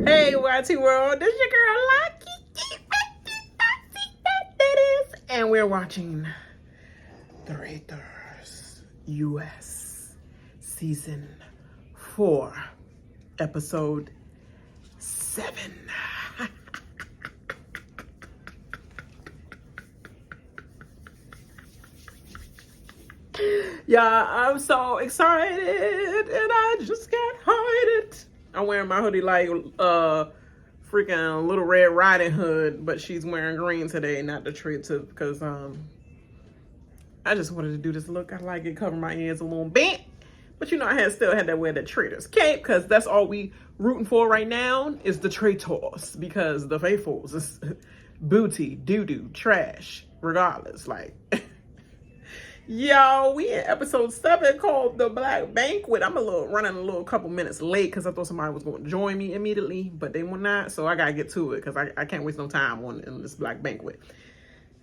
Hey, YT World, this is your girl, Lucky, and we're watching Traitors US Season 4, Episode 7. Yeah, I'm so excited, and I just can't hide it. I'm wearing my hoodie like freaking Little Red Riding Hood, but she's wearing green today, not the Traitors, because I just wanted to do this look. I like it, cover my ears a little bit, but you know I still had to wear the Traitors cape, because that's all we rooting for right now is the Traitors, because the faithfuls is booty, doo-doo, trash, regardless, like. Yo, we in episode 7 called The Black Banquet. I'm running a little couple minutes late because I thought somebody was going to join me immediately, but they were not, so I got to get to it because I can't waste no time in this Black Banquet.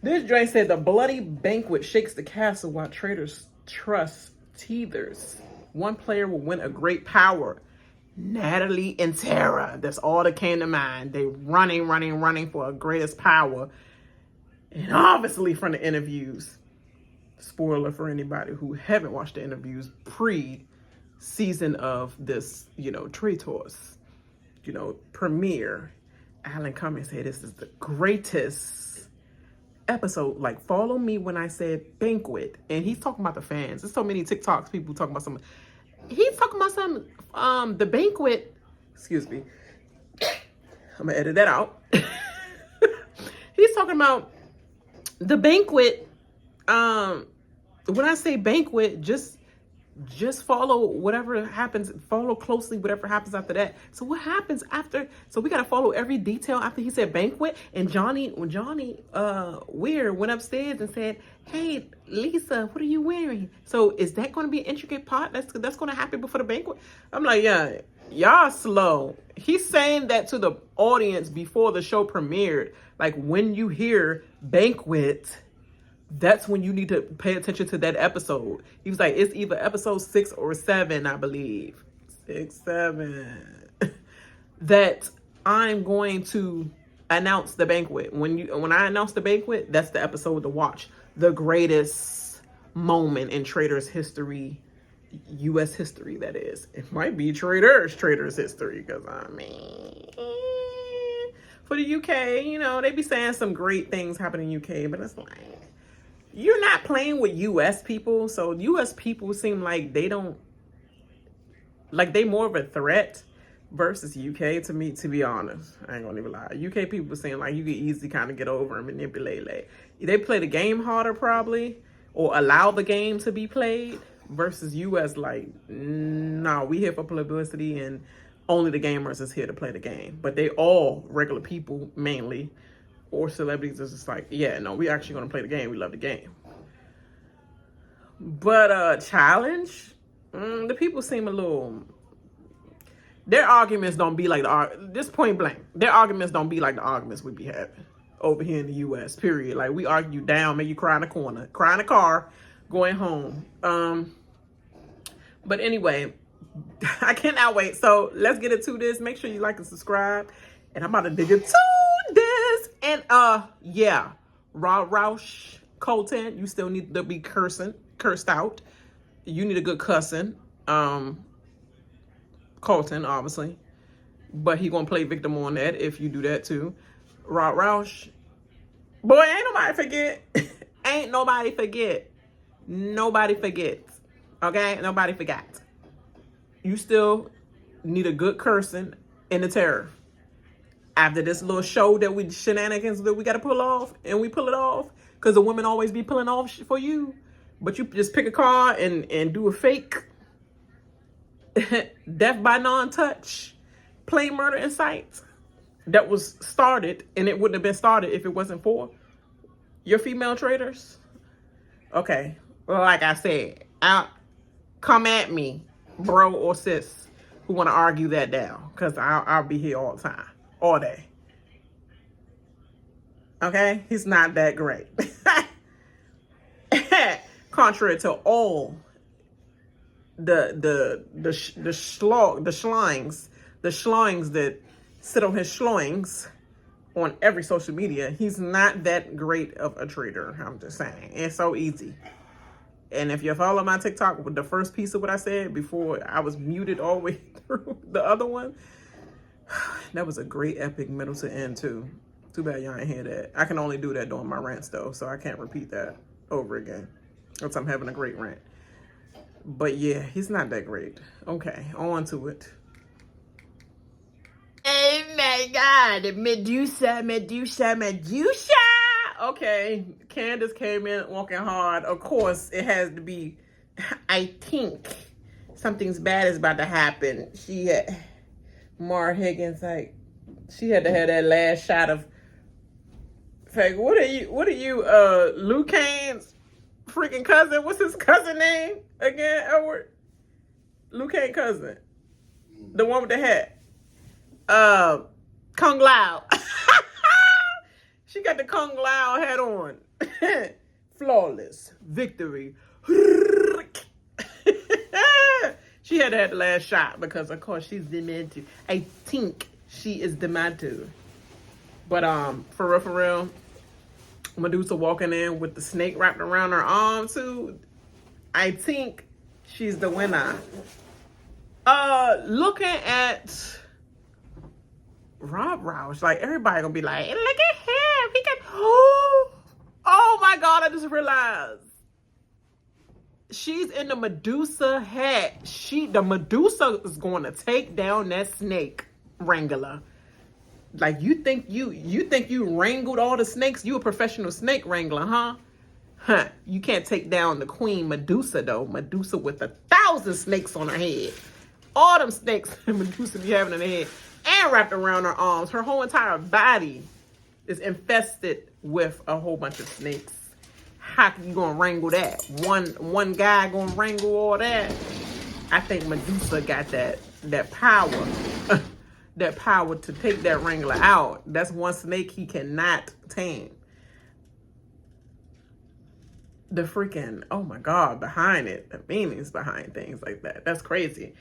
This joint said, the bloody banquet shakes the castle while traitors trust teethers. One player will win a great power. Natalie and Tara. That's all that came to mind. They running for a greatest power. And obviously from the interviews, spoiler for anybody who haven't watched the interviews pre-season of this, Traitors, premiere, Alan Cumming said this is the greatest episode. Like, follow me when I said banquet. And he's talking about the fans. There's so many TikToks, people talking about something. He's talking about some, the banquet, excuse me. I'm gonna edit that out. He's talking about the banquet. When I say banquet, just follow whatever happens, follow closely whatever happens after that. So what happens after? So we got to follow every detail after he said banquet. And when Johnny Weir went upstairs and said, hey, Lisa, what are you wearing? So is that going to be an intricate part that's going to happen before the banquet? I'm like, yeah, y'all slow. He's saying that to the audience before the show premiered. Like, when you hear banquet, that's when you need to pay attention to that episode. He was like, it's either episode 6 or 7, I believe. 6, 7. That I'm going to announce the banquet. When I announce the banquet, that's the episode to watch. The greatest moment in Traitors history, U.S. history, that is. It might be Traitors history, because for the UK, they be saying some great things happen in UK, but it's like, you're not playing with U.S. people, so U.S. people seem like they more of a threat versus UK to me, to be honest. I ain't gonna even lie. UK people seem like you can easily kind of get over and manipulate. Like, they play the game harder probably, or allow the game to be played, versus U.S. like, no, we here for publicity and only the gamers is here to play the game. But they all regular people mainly, or celebrities is just like, yeah, no, we actually gonna play the game. We love the game. But challenge, the people seem a little. Their arguments don't be like this point blank. Their arguments don't be like the arguments we be having over here in the U.S. Period. Like, we argue down, make you cry in the corner, cry in the car, going home. But anyway, I cannot wait. So let's get into this. Make sure you like and subscribe, and I'm about to dig into this. And yeah, Rausch, Colton, you still need to be cursed out. You need a good cussing. Colton, obviously, but he gonna play victim on that if you do that too. Rausch, boy, ain't nobody forget. Ain't nobody forget. Nobody forgets. Okay, nobody forgot. You still need a good cursing and a terror. After this little show that shenanigans that we got to pull off, and we pull it off, because the women always be pulling off for you, but you just pick a car and do a fake death by non-touch, plain murder in sight, that was started, and it wouldn't have been started if it wasn't for your female traitors. Okay, well, like I said, come at me, bro or sis, who want to argue that down, because I'll be here all the time. All day. Okay? He's not that great. Contrary to all the schlongs that sit on his schlongs on every social media. He's not that great of a traitor. I'm just saying, it's so easy. And if you follow my TikTok with the first piece of what I said before I was muted all the way through the other one, that was a great epic middle to end too. Too bad y'all ain't hear that. I can only do that during my rants though, so I can't repeat that over again unless I'm having a great rant. But yeah, he's not that great. Okay, on to it. Oh my God, Medusa. Okay, Candiace came in walking hard. Of course, it has to be, I think something's bad is about to happen. She had, Maura Higgins, like, she had to have that last shot of, like, what are you, Luke Kane's freaking cousin? What's his cousin name again, Edward? Luke Kane's cousin. The one with the hat. Kung Lao. She got the Kung Lao hat on. Flawless victory. She had to have the last shot because, of course, she's demented. I think she is demented. But for real, Medusa walking in with the snake wrapped around her arm too. I think she's the winner. Looking at Rausch, like, everybody gonna be like, look at him, he can, oh my God, I just realized she's in the Medusa hat. The Medusa is going to take down that snake wrangler. Like, you think you wrangled all the snakes? You a professional snake wrangler, huh? Huh, you can't take down the queen Medusa though. Medusa with 1,000 snakes on her head. All them snakes Medusa be having in her head. And wrapped around her arms. Her whole entire body is infested with a whole bunch of snakes. How can you gonna wrangle that? One guy gonna wrangle all that? I think Medusa got that power. That power to take that wrangler out. That's one snake he cannot tame. The freaking, oh my God, behind it. The meanings behind things like that. That's crazy.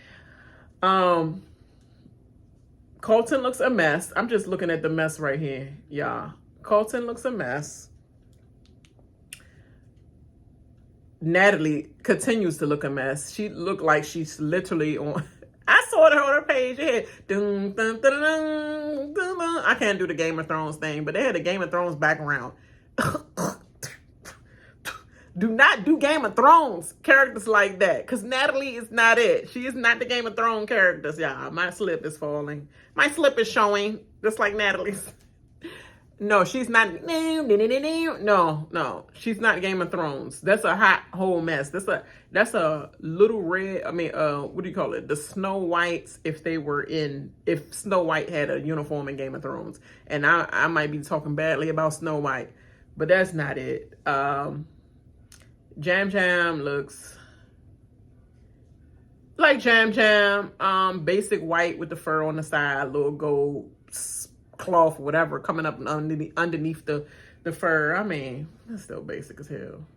Colton looks a mess. I'm just looking at the mess right here, y'all. Colton looks a mess. Natalie continues to look a mess. She looked like she's literally on... I saw it on her page. It had... Dun, dun, dun, dun, dun, dun. I can't do the Game of Thrones thing, but they had a Game of Thrones background. Do not do Game of Thrones characters like that, because Natalie is not it. She is not the Game of Thrones characters, y'all. My slip is falling. My slip is showing, just like Natalie's. No, she's not. No, she's not Game of Thrones. That's a hot whole mess. That's a little red. I mean, what do you call it? The Snow Whites, if Snow White had a uniform in Game of Thrones. And I might be talking badly about Snow White, but that's not it. Jam Jam looks like Jam Jam. Basic white with the fur on the side, little gold cloth, whatever, coming up underneath the fur. I mean, that's still basic as hell.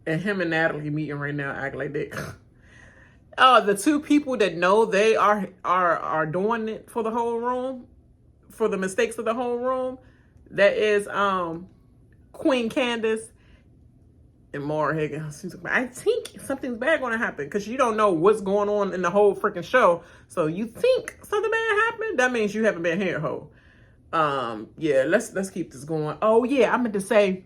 And him and Natalie meeting right now act like they... Oh, the two people that know they are doing it for the whole room, for the mistakes of the whole room, that is Queen Candiace and Maura Higgins. I think something's bad going to happen because you don't know what's going on in the whole freaking show. So you think something bad happened? That means you haven't been here, ho. Yeah, let's keep this going. Oh yeah, I meant to say,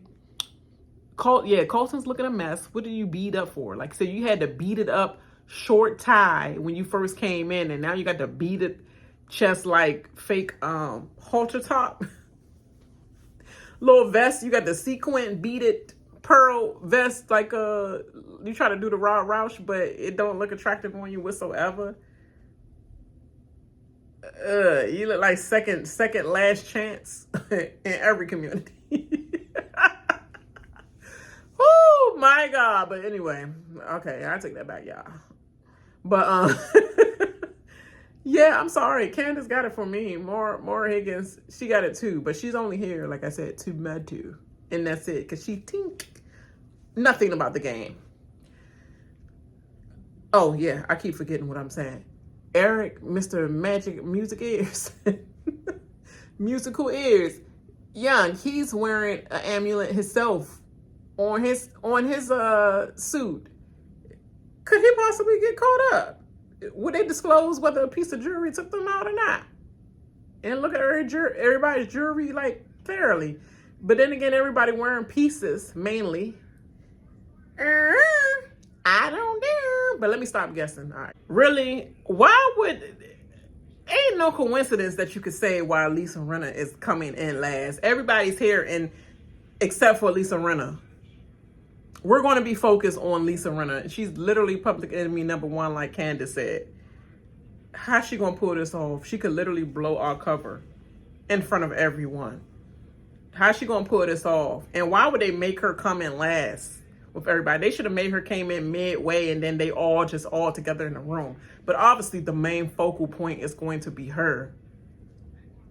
Colton's looking a mess. What did you beat up for? Like, so you had to beat it up short tie when you first came in, and now you got to beat it chest like fake halter top. Little vest, you got the sequin beaded pearl vest, like you try to do the Rausch, but it don't look attractive on you whatsoever. You look like second last chance in every community. Oh my God. But anyway, okay, I take that back, y'all. But yeah, I'm sorry. Candiace got it for me. Maura Higgins, she got it too, but she's only here, like I said, to mad too. And that's it, because she think nothing about the game. Oh, yeah, I keep forgetting what I'm saying. Eric, Mr. Magic Music Ears. Musical Ears. Young, he's wearing an amulet himself on his suit. Could he possibly get caught up? Would they disclose whether a piece of jewelry took them out or not? And look at everybody's jewelry like fairly. But then again, everybody wearing pieces mainly. I don't know. But let me stop guessing. All right. Really? Why would... Ain't no coincidence that you could say why Lisa Rinna is coming in last. Everybody's here, and except for Lisa Rinna. We're going to be focused on Lisa Rinna. She's literally public enemy number one, like Candiace said. How's she going to pull this off? She could literally blow our cover in front of everyone. How's she going to pull this off? And why would they make her come in last with everybody? They should have made her came in midway and then they all together in the room. But obviously the main focal point is going to be her.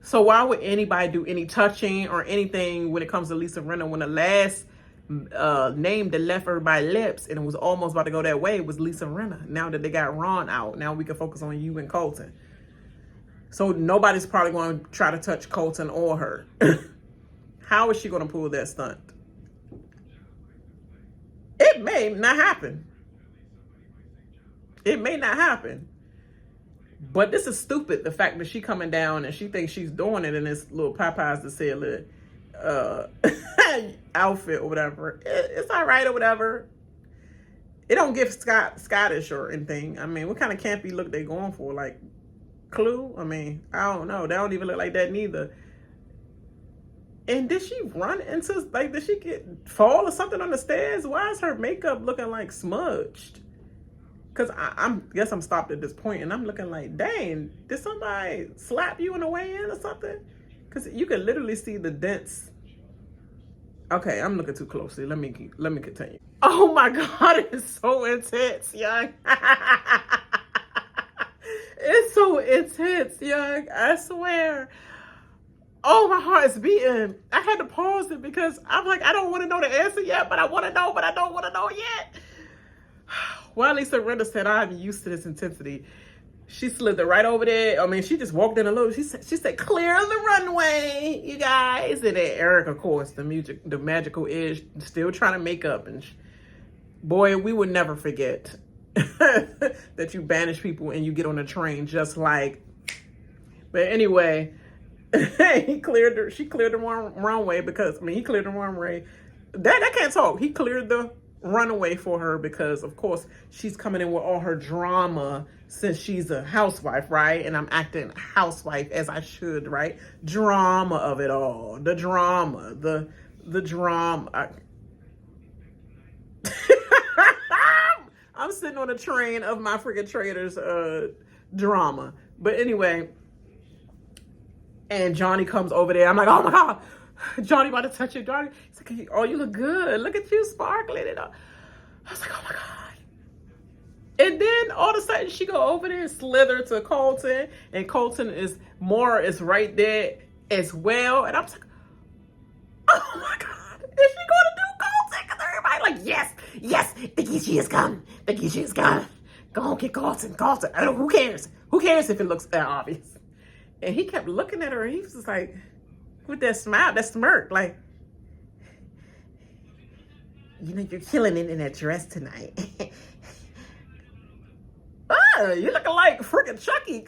So why would anybody do any touching or anything when it comes to Lisa Rinna when the last name that left everybody's lips and it was almost about to go that way was Lisa Rinna? Now that they got Ron out, now we can focus on you and Colton. So nobody's probably going to try to touch Colton or her. How is she going to pull that stunt? It may not happen. It may not happen. But this is stupid. The fact that she coming down and she thinks she's doing it in this little Popeyes to Sailor outfit or whatever. It's all right or whatever. It don't give Scottish or anything. I mean, what kind of campy look they going for? Like Clue? I mean, I don't know. They don't even look like that neither. And did she run into, like, did she fall or something on the stairs? Why is her makeup looking like smudged? Because I guess I'm stopped at this point and I'm looking like, dang, did somebody slap you on the way in or something? Because you can literally see the dents. Okay, I'm looking too closely. Let me continue. Oh my God, it's so intense, young. It's so intense, young. I swear. Oh, my heart is beating. I had to pause it because I'm like, I don't want to know the answer yet, but I want to know, but I don't want to know yet. Well, Lisa Rinna said, I'm used to this intensity. She slid it right over there. I mean, she just walked in a little. She said, clear the runway, you guys. And then Eric, of course, the magical is still trying to make up. And boy, we would never forget that you banish people and you get on a train just like. But anyway, she cleared the runway because, I mean, he cleared the runway. That can't talk. He cleared the runaway for her because, of course, she's coming in with all her drama since she's a housewife, right? And I'm acting housewife as I should, right? Drama of it all. The drama. The drama. I'm sitting on a train of my freaking Traitors drama. But anyway, and Johnny comes over there. I'm like, oh my God, Johnny about to touch you. Johnny, he's like, oh, you look good. Look at you sparkling. And I was like, oh my God. And then all of a sudden she go over there and slither to Colton. And Maura is right there as well. And I'm like, oh my God, is she going to do Colton? Because everybody like, yes, the Kishi is gone. The Kishi is gone. Go on, get Colton. I don't, who cares? Who cares if it looks that obvious? And he kept looking at her and he was just like, with that smile, that smirk, like, you know, you're killing it in that dress tonight. You looking like freaking Chucky.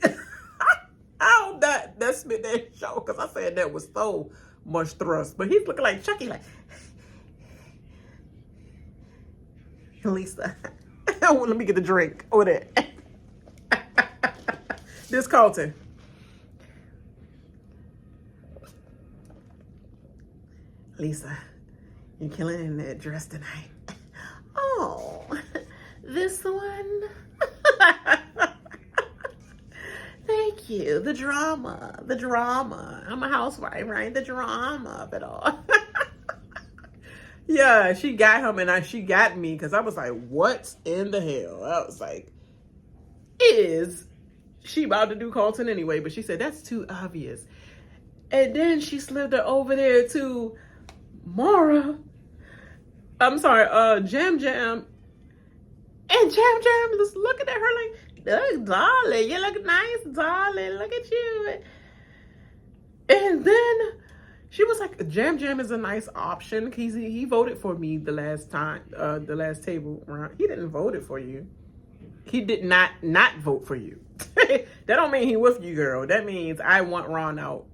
I hope that's been that show because I said that was so much thrust. But he's looking like Chucky, like, Lisa, let me get the drink over there. This Colton. Lisa, you're killing in that dress tonight. Oh, this one? Thank you. The drama. I'm a housewife, right? The drama of it all. Yeah, she got him and she got me because I was like, what in the hell? I was like, is she about to do Colton anyway? But she said, that's too obvious. And then she slipped her over there to Maura. I'm sorry, Jam. And Jam is looking at her like, darling, you look nice, darling. Look at you. And then she was like, Jam is a nice option. He voted for me the last time, the last table round. He didn't vote it for you. He did not vote for you. That don't mean he with you, girl. That means I want Ron out,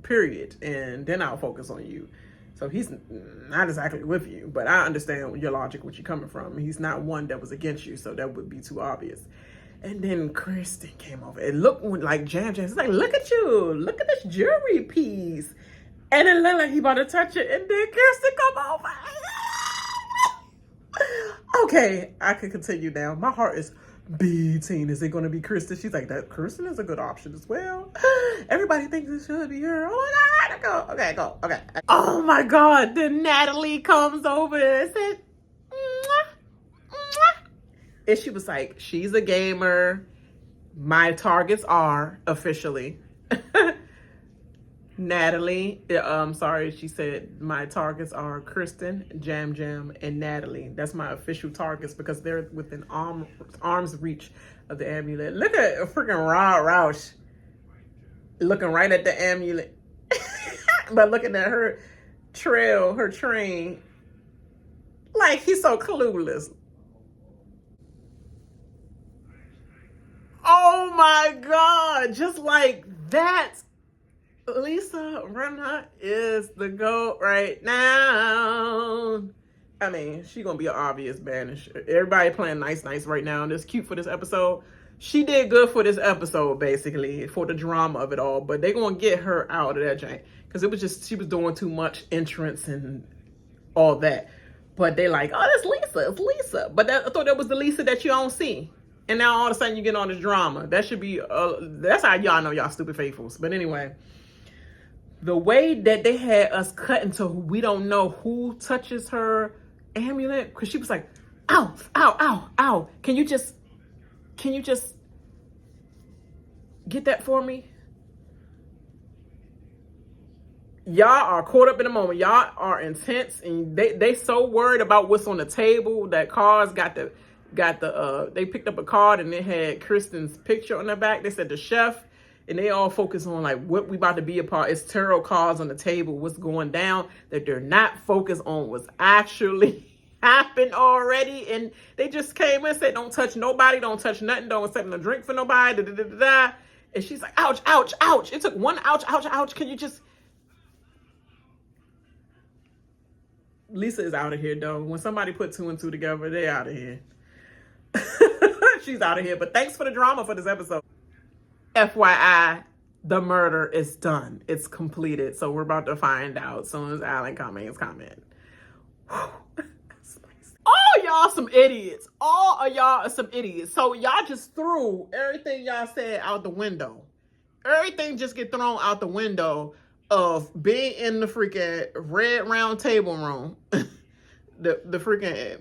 period. And then I'll focus on you. So he's not exactly with you, but I understand your logic, where you're coming from. He's not one that was against you, so that would be too obvious. And then Kristen came over. It looked like Jam. It's like, look at you. Look at this jewelry piece. And it looked like he about to touch it. And then Kristen come over. Okay, I can continue now. My heart is beating. Is it going to be Kristen? She's like, that Kristen is a good option as well. Everybody thinks it should be her. Oh my God. Go. Okay, go. Okay. Oh my God. Then Natalie comes over and said, mwah, mwah. And she was like, she's a gamer. My targets are officially. Natalie, she said my targets are Kristen, Jam, and Natalie. That's my official targets because they're within arm's reach of the amulet. Look at freaking Rausch looking right at the amulet, but looking at her train, like he's so clueless. Oh my God, just like that. Lisa Rinna is the GOAT right now. I mean, she gonna be an obvious banish. Everybody playing nice right now, and it's cute for this episode. She did good for this episode, basically, for the drama of it all. But they gonna get her out of that jank because it was just she was doing too much entrance and all that. But they like, oh, that's Lisa. It's Lisa. But I thought that was the Lisa that you don't see. And now all of a sudden you get on this drama. That should be. That's how y'all know y'all stupid faithfuls. But anyway. The way that they had us cut until we don't know who touches her amulet, because she was like, ow, ow, ow, ow. Can you just get that for me? Y'all are caught up in the moment. Y'all are intense, and they so worried about what's on the table. That cards they picked up a card and it had Kristen's picture on the back. They said the chef. And they all focus on like what we about to be a part. It's tarot cards on the table, what's going down, that they're not focused on what's actually happened already. And they just came in and said, don't touch nobody, don't touch nothing, don't accept no drink for nobody, da, da, da, da. And she's like, ouch, ouch, ouch. It took one ouch, ouch, ouch. Can you just... Lisa is out of here, though. When somebody put 2 and 2 together, they out of here. She's out of here. But thanks for the drama for this episode. FYI, the murder is done. It's completed. So we're about to find out as soon as Alan Cumming comment. All y'all some idiots. All of y'all are some idiots. So y'all just threw everything y'all said out the window. Everything just get thrown out the window of being in the freaking red round table room. the freaking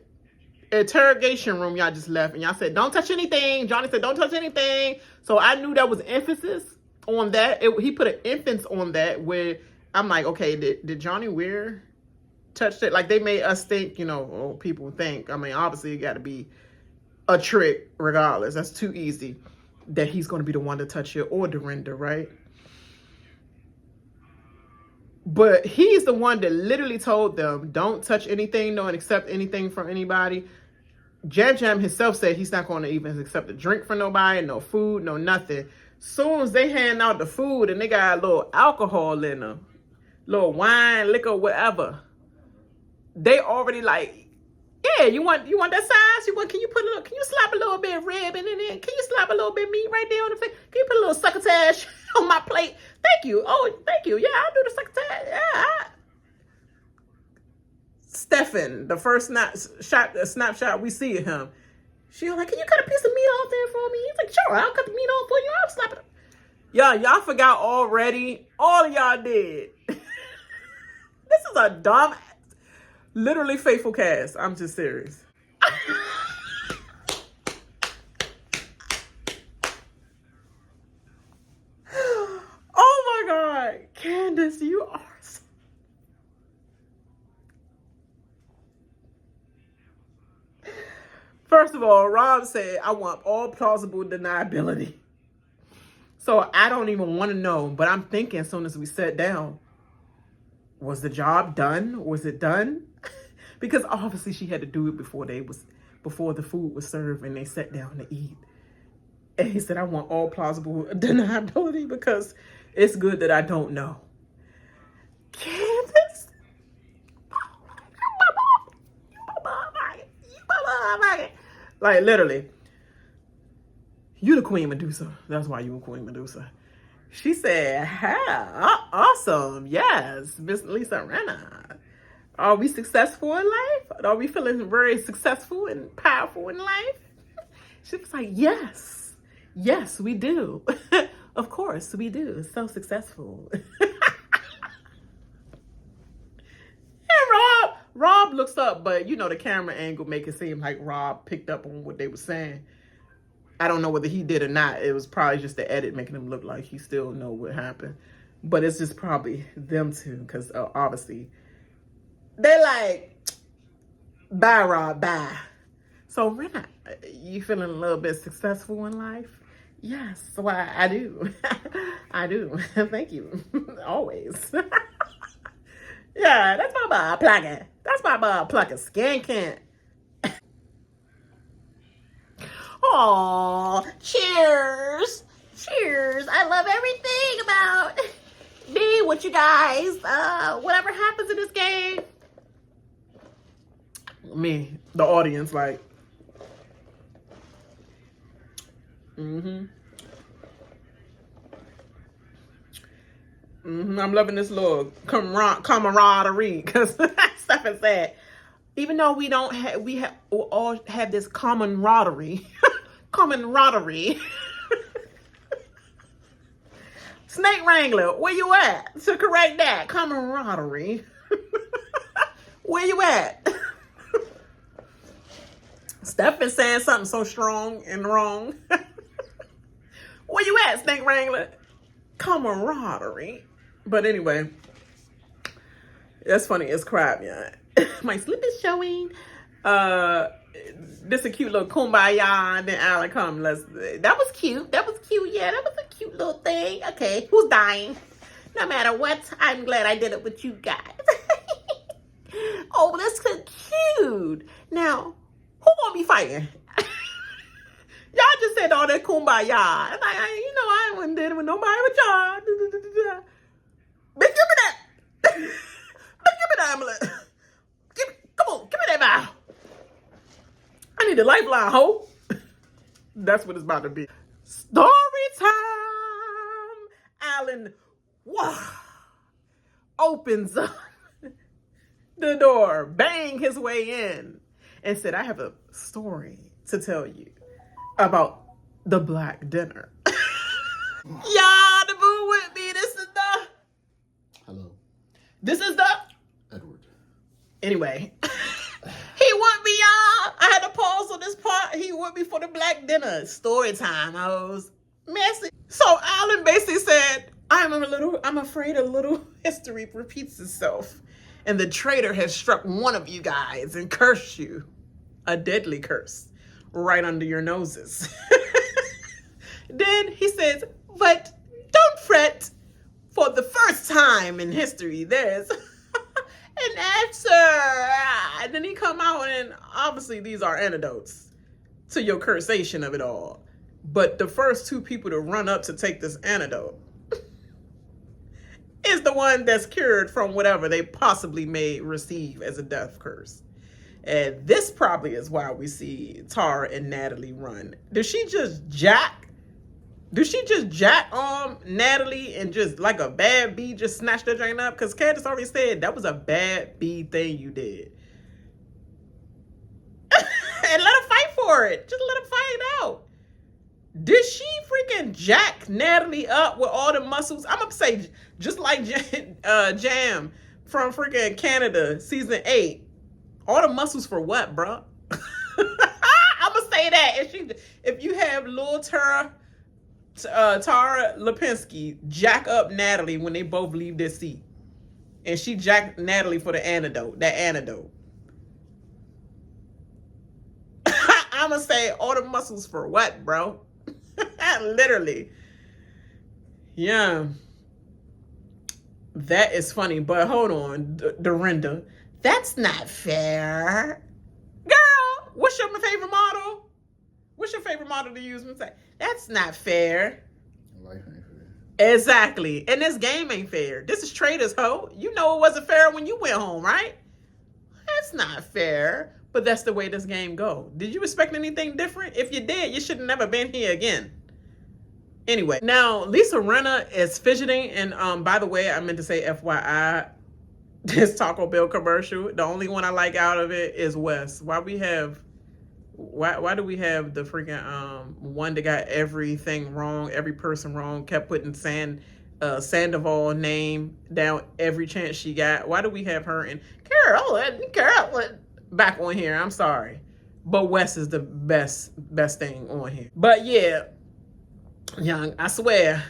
interrogation room y'all just left, and y'all said don't touch anything. Johnny said don't touch anything, so I knew that was emphasis on that. He put an emphasis on that where I'm like, okay, did Johnny Weir touch it? Like they made us think, people think, I mean, obviously it got to be a trick regardless. That's too easy that he's going to be the one to touch it, or Dorinda, right? But he's the one that literally told them don't touch anything, don't accept anything from anybody. Jam himself said he's not going to even accept a drink from nobody, no food, no nothing. Soon as they hand out the food and they got a little alcohol in them, little wine, liquor, whatever, they already like, yeah, you want that size? Can you slap a little bit of ribbon in it? Can you slap a little bit of meat right there on the face? Can you put a little succotash on my plate? Thank you. Oh, thank you. Yeah, I'll do the succotash. Yeah. Stefan, the first snapshot we see of him, she was like, can you cut a piece of meat off there for me? He's like, sure, I'll cut the meat off for you. I'll slap it. Y'all forgot already. All of y'all did. This is a dumb, literally faithful cast. I'm just serious. Oh my God. Candiace, you are so... First of of all, Rob said, I want all plausible deniability. So I don't even want to know, but I'm thinking as soon as we sat down, was the job done? Was it done? Because obviously she had to do it before the food was served and they sat down to eat. And he said, I want all plausible deniability because it's good that I don't know. Candiace, like literally, you the Queen Medusa. That's why you were Queen Medusa. She said, awesome. Yes, Miss Lisa Rinna. Are we successful in life? Are we feeling very successful and powerful in life? She was like, yes. Yes, we do. Of course, we do. So successful. And Rob looks up, but you know the camera angle make it seem like Rob picked up on what they were saying. I don't know whether he did or not. It was probably just the edit making him look like he still know what happened. But it's just probably them two, because obviously they like, bye, Rob, bye. So, Rinna, you feeling a little bit successful in life? Yes, why I do. I do. Thank you. Always. Yeah, that's my ball plucking. That's my ball plucking. Skin can't. Aw, cheers. Cheers. I love everything about me with you guys. Whatever happens in this game. Me, the audience, like. I'm loving this little camaraderie because Stephen said, even though we all have this camaraderie, Snake Wrangler, where you at to correct that camaraderie? Where you at? Stephen saying something so strong and wrong. Where you at, Snake Wrangler? Camaraderie. But anyway, that's funny as crap, yeah. My slip is showing. This a cute little kumbaya, and then Alan come. That was cute. That was cute. Yeah, that was a cute little thing. Okay, who's dying? No matter what, I'm glad I did it with you guys. Oh, that's so cute. Now, who gonna be fighting? Y'all just said all that kumbaya. And I wouldn't did it with nobody but y'all. Bitch, give me that. Bitch, give me that amulet. Come on, give me that vial. I need a lifeline, ho. That's what it's about to be. Story time. Alan opens up the door, bang his way in, and said, I have a story to tell you about the black dinner. Y'all, the boo with me. This is the... Hello. This is the... Edward. Anyway. He want me, y'all. I had to pause on this part. He want me for the black dinner. Story time, hoes. Messy. So Alan basically said, I'm afraid a little history repeats itself. And the traitor has struck one of you guys and cursed you. A deadly curse. Right under your noses. Then he says, but don't fret. For the first time in history, there's an answer. And then he come out, and obviously these are antidotes to your cursation of it all. But the first two people to run up to take this antidote is the one that's cured from whatever they possibly may receive as a death curse. And this probably is why we see Tara and Natalie run. Did she just jack Natalie and just like a bad bee just snatched her drain up? Because Candiace already said that was a bad bee thing you did. And let her fight for it. Just let her fight it out. Did she freaking jack Natalie up with all the muscles? I'm going to say just like Jam from freaking Canada season 8. All the muscles for what, bro? I'm going to say that. If you have little Tara Lipinski jack up Natalie when they both leave their seat. And she jacked Natalie for the antidote. That antidote. I'm going to say all the muscles for what, bro? Literally. Yeah. That is funny. But hold on, Dorinda. That's not fair. Girl, what's your favorite model? What's your favorite model to use? That's not fair. Life ain't fair. Exactly. And this game ain't fair. This is Traitors, ho. You know it wasn't fair when you went home, right? That's not fair. But that's the way this game go. Did you expect anything different? If you did, you should have never been here again. Anyway, now Lisa Rinna is fidgeting. And by the way, I meant to say FYI, this Taco Bell commercial, the only one I like out of it is Wes. Why do we have the freaking one that got everything wrong, every person wrong, kept putting Sandoval name down every chance she got? Why do we have her and Carol back on here? I'm sorry, but Wes is the best thing on here. But yeah, young, I swear,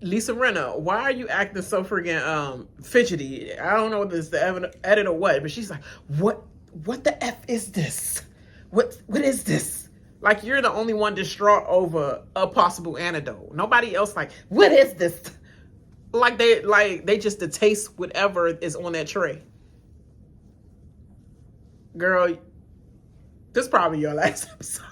Lisa Rinna, why are you acting so freaking fidgety? I don't know if this is the edit or what, but she's like, what the F is this? What is this? Like, you're the only one distraught over a possible antidote. Nobody else like, what is this? Like they just to taste whatever is on that tray. Girl, this is probably your last episode.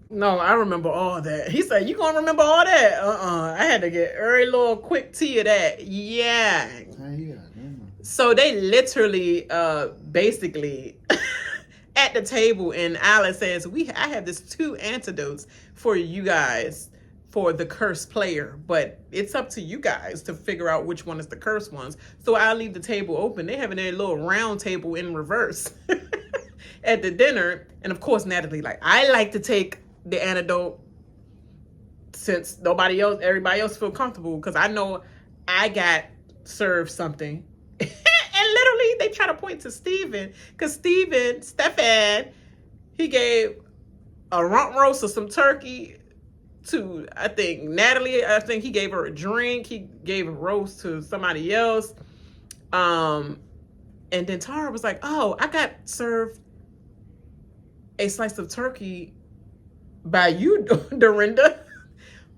No, I remember all that. He said, you gonna remember all that? I had to get every little quick tea of that. Yeah. So they literally, basically, at the table, and Alice says, I have this 2 antidotes for you guys for the cursed player, but it's up to you guys to figure out which one is the cursed ones. So I'll leave the table open. They having their little round table in reverse at the dinner. And of course, Natalie, like, I like to take the antidote since everybody else feel comfortable, because I know I got served something. And literally they try to point to Steven, because Stefan, he gave a rump roast or some turkey to, I think, Natalie. I think he gave her a drink. He gave a roast to somebody else. And then Tara was like, oh, I got served a slice of turkey by you, Dorinda,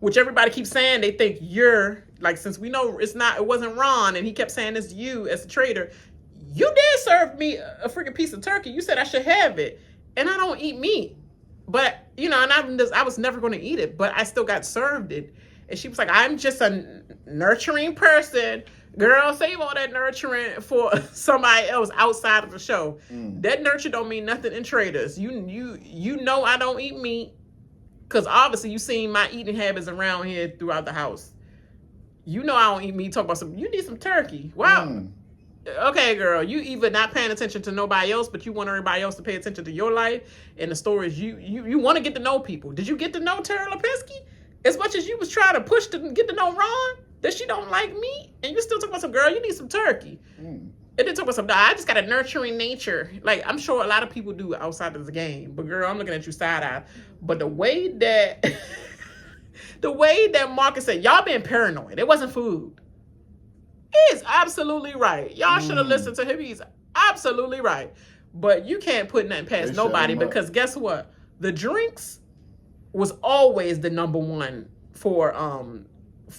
which everybody keeps saying they think you're, like, since we know it wasn't Ron, and he kept saying it's you as a traitor, you did serve me a freaking piece of turkey. You said I should have it, and I don't eat meat, but, you know, and I was never going to eat it, but I still got served it. And she was like, I'm just a nurturing person. Girl, save all that nurturing for somebody else outside of the show. That nurture don't mean nothing in Traitors. You know I don't eat meat, because obviously you seen my eating habits around here throughout the house. You know I don't eat meat. Talk about you need some turkey. Wow. Okay, girl, you either not paying attention to nobody else, but you want everybody else to pay attention to your life and the stories you want to get to know people. Did you get to know Tara Lipinski as much as you was trying to push to get to know Ron? That she don't like meat, and you still talk about some, girl, you need some turkey. And then talk about some, I just got a nurturing nature. Like, I'm sure a lot of people do outside of the game, but girl, I'm looking at you side eye. But the way that Marcus said, y'all been paranoid. It wasn't food. He's absolutely right. Y'all should have listened to him. He's absolutely right. But you can't put nothing past nobody, because guess what? The drinks was always the number one for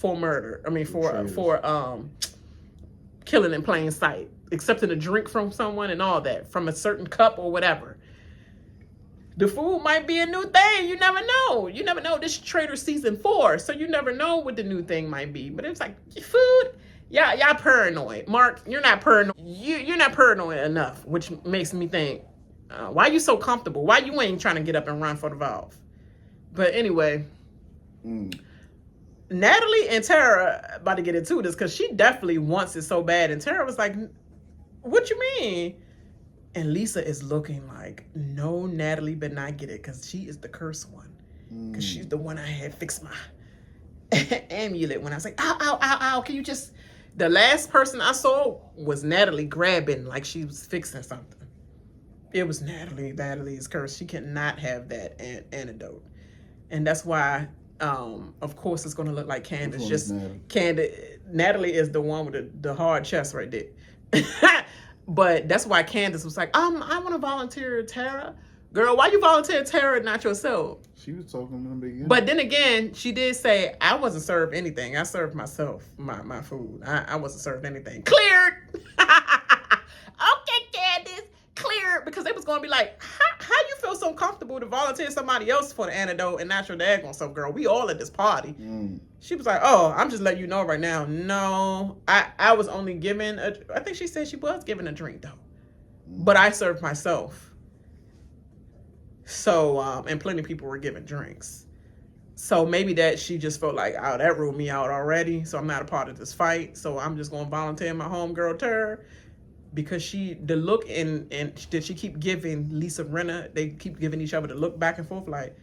murder. I mean, for killing in plain sight. Accepting a drink from someone and all that, from a certain cup or whatever. The food might be a new thing. You never know. You never know. This is Traitors season 4, so you never know what the new thing might be. But it's like, food, y'all paranoid. Mark, you're not paranoid. You're not paranoid enough, which makes me think, why you so comfortable? Why you ain't trying to get up and run for the valve? But anyway, Natalie and Tara about to get into this, because she definitely wants it so bad. And Tara was like, what you mean? And Lisa is looking like, no, Natalie better not get it, because she is the cursed one. Because she's the one I had fixed my amulet when I was like, ow, ow, ow, ow. Can you just... The last person I saw was Natalie grabbing like she was fixing something. It was Natalie. Natalie is cursed. She cannot have that antidote. And that's why, of course, it's going to look like Candiace. Just Natalie is the one with the hard chest right there. But that's why Candiace was like, I want to volunteer Tara. Girl, why you volunteer Tara, not yourself? She was talking in the beginning. But then again, she did say, I wasn't served anything. I served myself, my food. I wasn't served anything. Cleared. Okay, Candiace, cleared. Because they was going to be like, how you feel so comfortable to volunteer somebody else for the antidote and not your daggone self, girl? We all at this party. She was like, oh, I'm just letting you know right now. No, I was only given, I think she said she was given a drink, though. But I served myself. So, and plenty of people were given drinks. So maybe that she just felt like, oh, that ruled me out already. So I'm not a part of this fight. So I'm just going to volunteer my homegirl Tara. Because the look and did she keep giving Lisa Rinna, they keep giving each other the look back and forth. Like,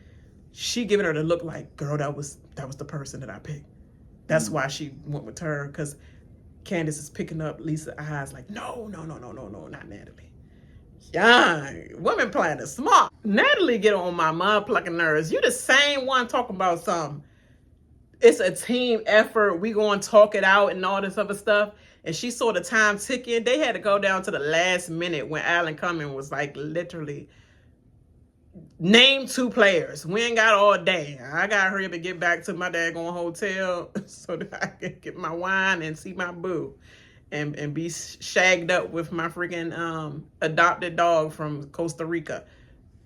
she giving her the look like, girl, that was the person that I picked. That's why she went with her. Because Candiace is picking up Lisa's eyes like, no, not Natalie. Yeah, women playing it smart. Natalie get on my mud plucking nerves. You the same one talking about something. It's a team effort. We going to talk it out and all this other stuff. And she saw the time ticking. They had to go down to the last minute when Alan Cumming was like literally, name 2 players. We ain't got all day. I got to hurry up and get back to my daggone hotel so that I can get my wine and see my boo. And be shagged up with my freaking adopted dog from Costa Rica.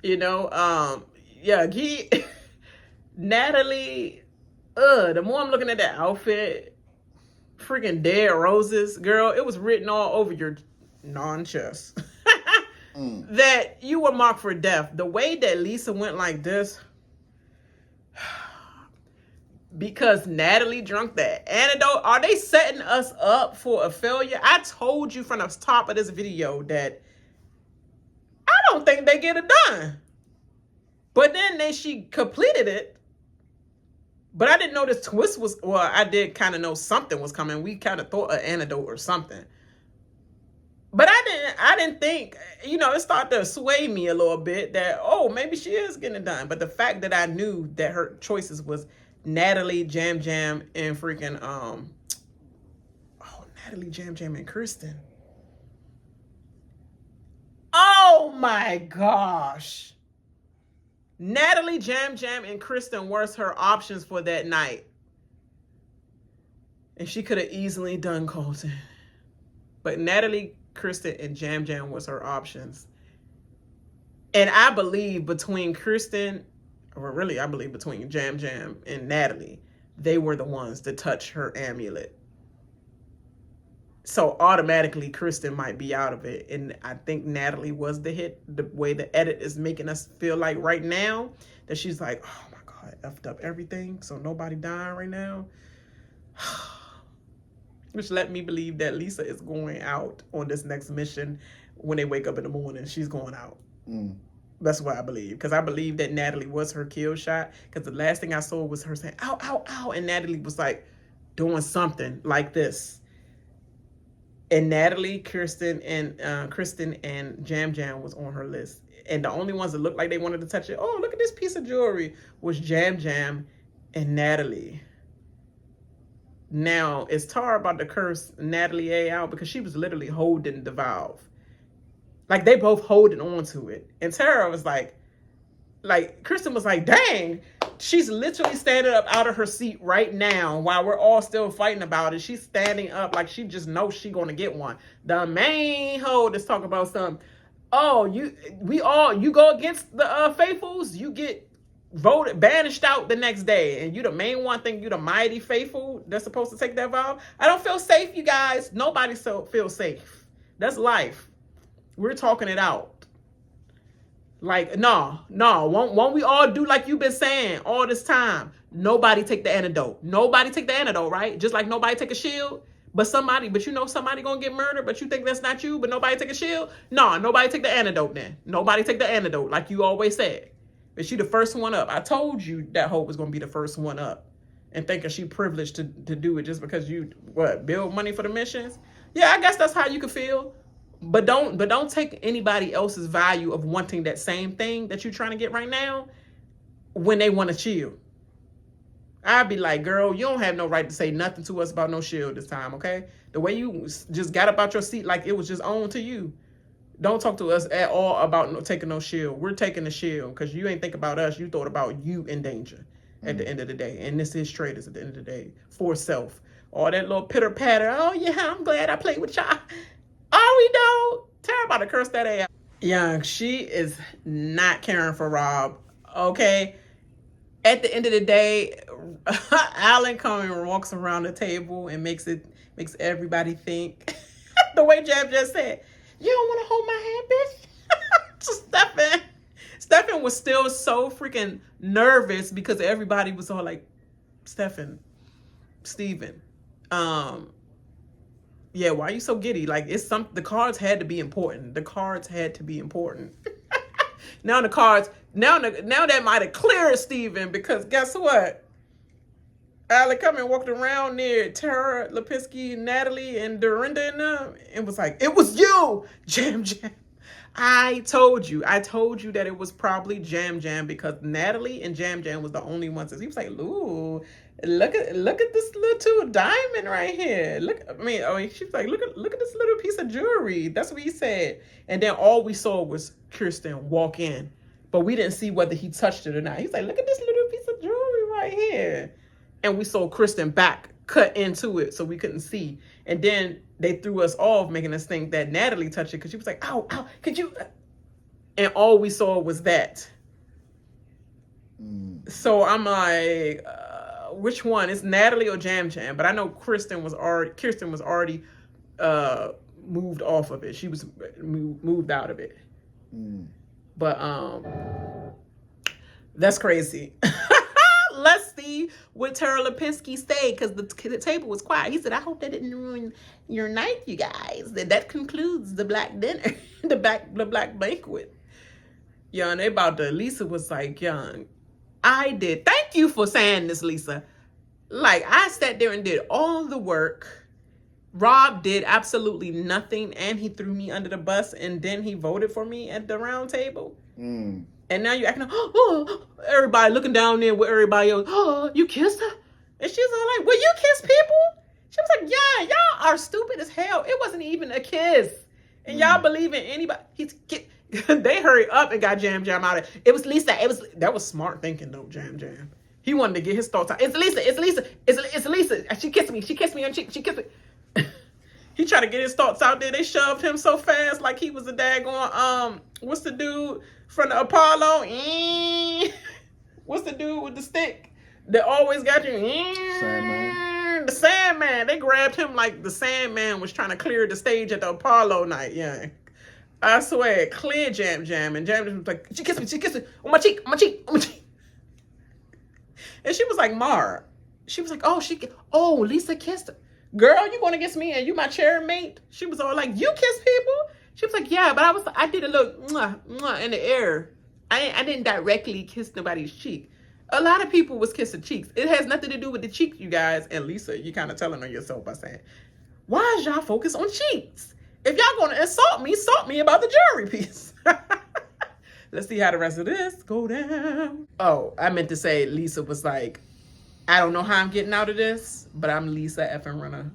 You know, Natalie, the more I'm looking at that outfit, freaking dead roses, girl, it was written all over your non-chest that you were marked for death. The way that Lisa went like this, because Natalie drunk that antidote, are they setting us up for a failure? I told you from the top of this video that I don't think they get it done. But then she completed it. But I didn't know this twist was, well, I did kind of know something was coming. We kind of thought an antidote or something. But I didn't think, it started to sway me a little bit that, oh, maybe she is getting it done. But the fact that I knew that her choices was Natalie, Jam, and freaking, Natalie, Jam, and Kristen. Oh my gosh. Natalie, Jam, and Kristen was her options for that night. And she could have easily done Colton. But Natalie, Kristen, and Jam was her options. And I believe between Kristen, or really I believe between Jam and Natalie, they were the ones to touch her amulet. So automatically Kristen might be out of it. And I think Natalie was the hit. The way the edit is making us feel like right now, that she's like, oh my God, I effed up everything. So nobody dying right now. Which let me believe that Lisa is going out on this next mission. When they wake up in the morning, she's going out. That's what I believe. Because I believe that Natalie was her kill shot. Because the last thing I saw was her saying, ow, ow, ow. And Natalie was like doing something like this. And Natalie, Kristen, and Jam was on her list. And the only ones that looked like they wanted to touch it, oh, look at this piece of jewelry, was Jam and Natalie. Now, is Tara about to curse Natalie A out? Because she was literally holding the valve. Like, they both holding on to it. And Tara was like, Kristen was like, dang, she's literally standing up out of her seat right now while we're all still fighting about it. She's standing up like she just knows she's going to get one. The main hold is talking about something. Oh, you go against the faithfuls, you get voted, banished out the next day. And you the main one think you the mighty faithful that's supposed to take that vow. I don't feel safe, you guys. Nobody feels safe. That's life. We're talking it out. Like, no, won't we all do like you've been saying all this time? Nobody take the antidote. Nobody take the antidote, right? Just like nobody take a shield. But somebody gonna get murdered, but you think that's not you, but nobody take a shield? No, nobody take the antidote then. Nobody take the antidote, like you always said. But she the first one up. I told you that Hope was gonna be the first one up. And thinking she privileged to do it just because you, build money for the missions? Yeah, I guess that's how you could feel. But don't take anybody else's value of wanting that same thing that you're trying to get right now when they want to shield. I'd be like, girl, you don't have no right to say nothing to us about no shield this time, okay? The way you just got up out your seat like it was just on to you. Don't talk to us at all about taking no shield. We're taking the shield because you ain't think about us. You thought about you in danger at the end of the day. And this is Traitors at the end of the day. For self. All that little pitter patter. Oh, yeah, I'm glad I played with y'all. Are we though? Tara about to curse that ass. Young, she is not caring for Rob. Okay? At the end of the day, Alan Cumming walks around the table and makes everybody think the way Jab just said, you don't want to hold my hand, bitch? Stefan was still so freaking nervous because everybody was all like, Steven, yeah, why are you so giddy? Like, the cards had to be important. Now the cards, now that might have cleared Steven, because guess what? Alec Cumming walked around near Tara, Lipinski, Natalie, and Dorinda and them, and was like, it was you, Jam. I told you that it was probably Jam because Natalie and Jam was the only ones. He was like, ooh, look at this little diamond right here. She's like, look at this little piece of jewelry. That's what he said. And then all we saw was Kristen walk in, but we didn't see whether he touched it or not. He's like, look at this little piece of jewelry right here. And we saw Kristen back cut into it, so we couldn't see. And then they threw us off, making us think that Natalie touched it because she was like, ow, could you? And all we saw was that. So I'm like, which one? It's Natalie or Jam? But I know Kristen was already moved off of it. She was moved out of it. But that's crazy. Let's see what Tara Lipinski stayed, because the table was quiet. He said, I hope that didn't ruin your night, you guys. That concludes the black dinner, the black banquet. Yeah, and they about to, Lisa was like, young, thank you for saying this, Lisa. Like, I sat there and did all the work. Rob did absolutely nothing, and he threw me under the bus, and then he voted for me at the round table. And now you're acting, everybody looking down there with everybody else. Oh, you kissed her? And she's all like, will you kiss people? She was like, yeah, y'all are stupid as hell. It wasn't even a kiss. And y'all believe in anybody. They hurried up and got Jam out of it. It was Lisa. That was smart thinking though, Jam. He wanted to get his thoughts out. It's Lisa. She kissed me on cheek. She kissed me. He tried to get his thoughts out there. They shoved him so fast like he was a daggone, what's the dude from the Apollo? What's the dude with the stick that always got you? Sandman. The Sandman. They grabbed him like the Sandman was trying to clear the stage at the Apollo night. Yeah. I swear, clear Jam. And Jam was like, she kissed me on my cheek. And she was like, Maura. She was like, Lisa kissed her. Girl, you going against me and you my chair mate? She was all like, you kiss people? She was like, yeah, but I did a little mwah in the air. I didn't directly kiss nobody's cheek. A lot of people was kissing cheeks. It has nothing to do with the cheeks, you guys. And Lisa, you kind of telling on yourself by saying, why is y'all focused on cheeks? If y'all going to insult me about the jewelry piece. Let's see how the rest of this go down. Oh, I meant to say Lisa was like, I don't know how I'm getting out of this, but I'm Lisa effing Rinna,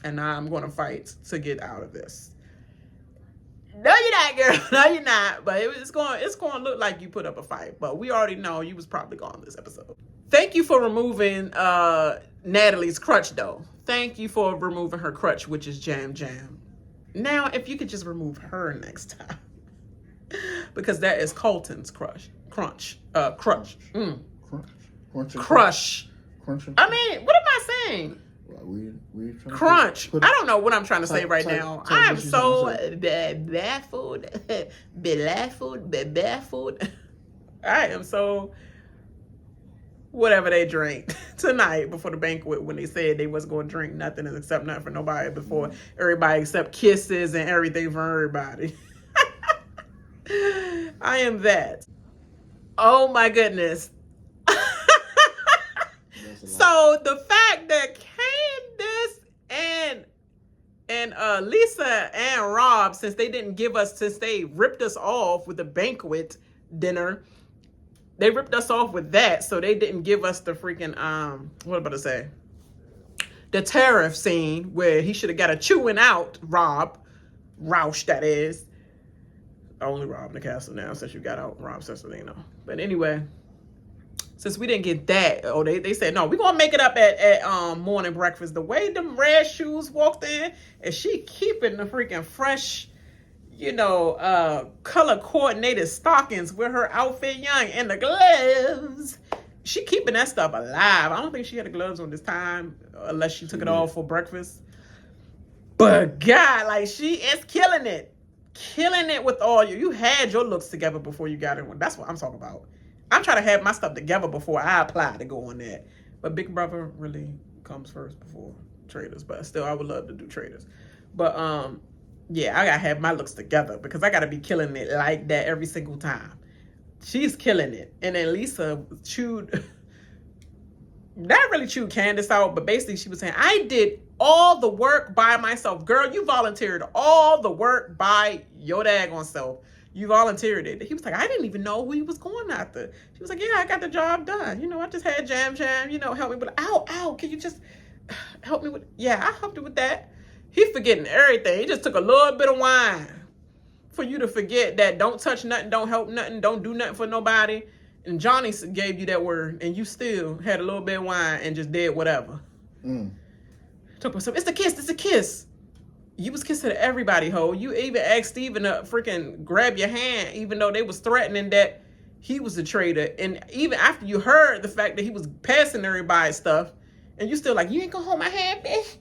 and I'm going to fight to get out of this. No, you're not, girl. No, you're not. But it's going to look like you put up a fight. But we already know you was probably gone this episode. Thank you for removing Natalie's crutch, though. Thank you for removing her crutch, which is Jam. Now, if you could just remove her next time, because that is Colton's crutch. Crush. I mean, what am I saying? Crunch. I don't know what I'm trying to say right now. I am so baffled. I am so whatever they drank tonight before the banquet when they said they wasn't going to drink nothing and accept nothing for nobody before everybody except kisses and everything for everybody. I am that. Oh my goodness. So the fact that Candiace and Lisa and Rob, since they ripped us off with the banquet dinner, they ripped us off with that, so they didn't give us the freaking what am I about to say? the tariff scene where he should have got a chewing out Rausch, that is. Only Rob in the castle now since you got out Rob Cesternino. But anyway, since we didn't get that, they said, no, we're going to make it up at morning breakfast. The way them red shoes walked in, and she keeping the freaking fresh, color coordinated stockings with her outfit young and the gloves. She keeping that stuff alive. I don't think she had the gloves on this time unless she took it off for breakfast. But God, like, she is killing it. Killing it with all you had your looks together before you got in. That's what I'm talking about. I'm trying to have my stuff together before I apply to go on that. But Big Brother really comes first before Traitors. But still, I would love to do Traitors. But yeah, I gotta have my looks together because I gotta be killing it like that every single time. She's killing it. And then Lisa not really chewed Candiace out, but basically she was saying, I did all the work by myself. Girl, you volunteered all the work by your daggone self. You volunteered it. He was like, I didn't even know who he was going after. She was like, yeah, I got the job done. I just had Jam, help me with, ow, can you just help me with, yeah, I helped you with that. He forgetting everything. He just took a little bit of wine for you to forget that don't touch nothing, don't help nothing, don't do nothing for nobody. And Johnny gave you that word, and you still had a little bit of wine and just did whatever. Talk about something. It's a kiss. You was kissing everybody, ho. You even asked Steven to freaking grab your hand, even though they was threatening that he was a traitor. And even after you heard the fact that he was passing everybody's stuff, and you still like, you ain't gonna hold my hand, bitch.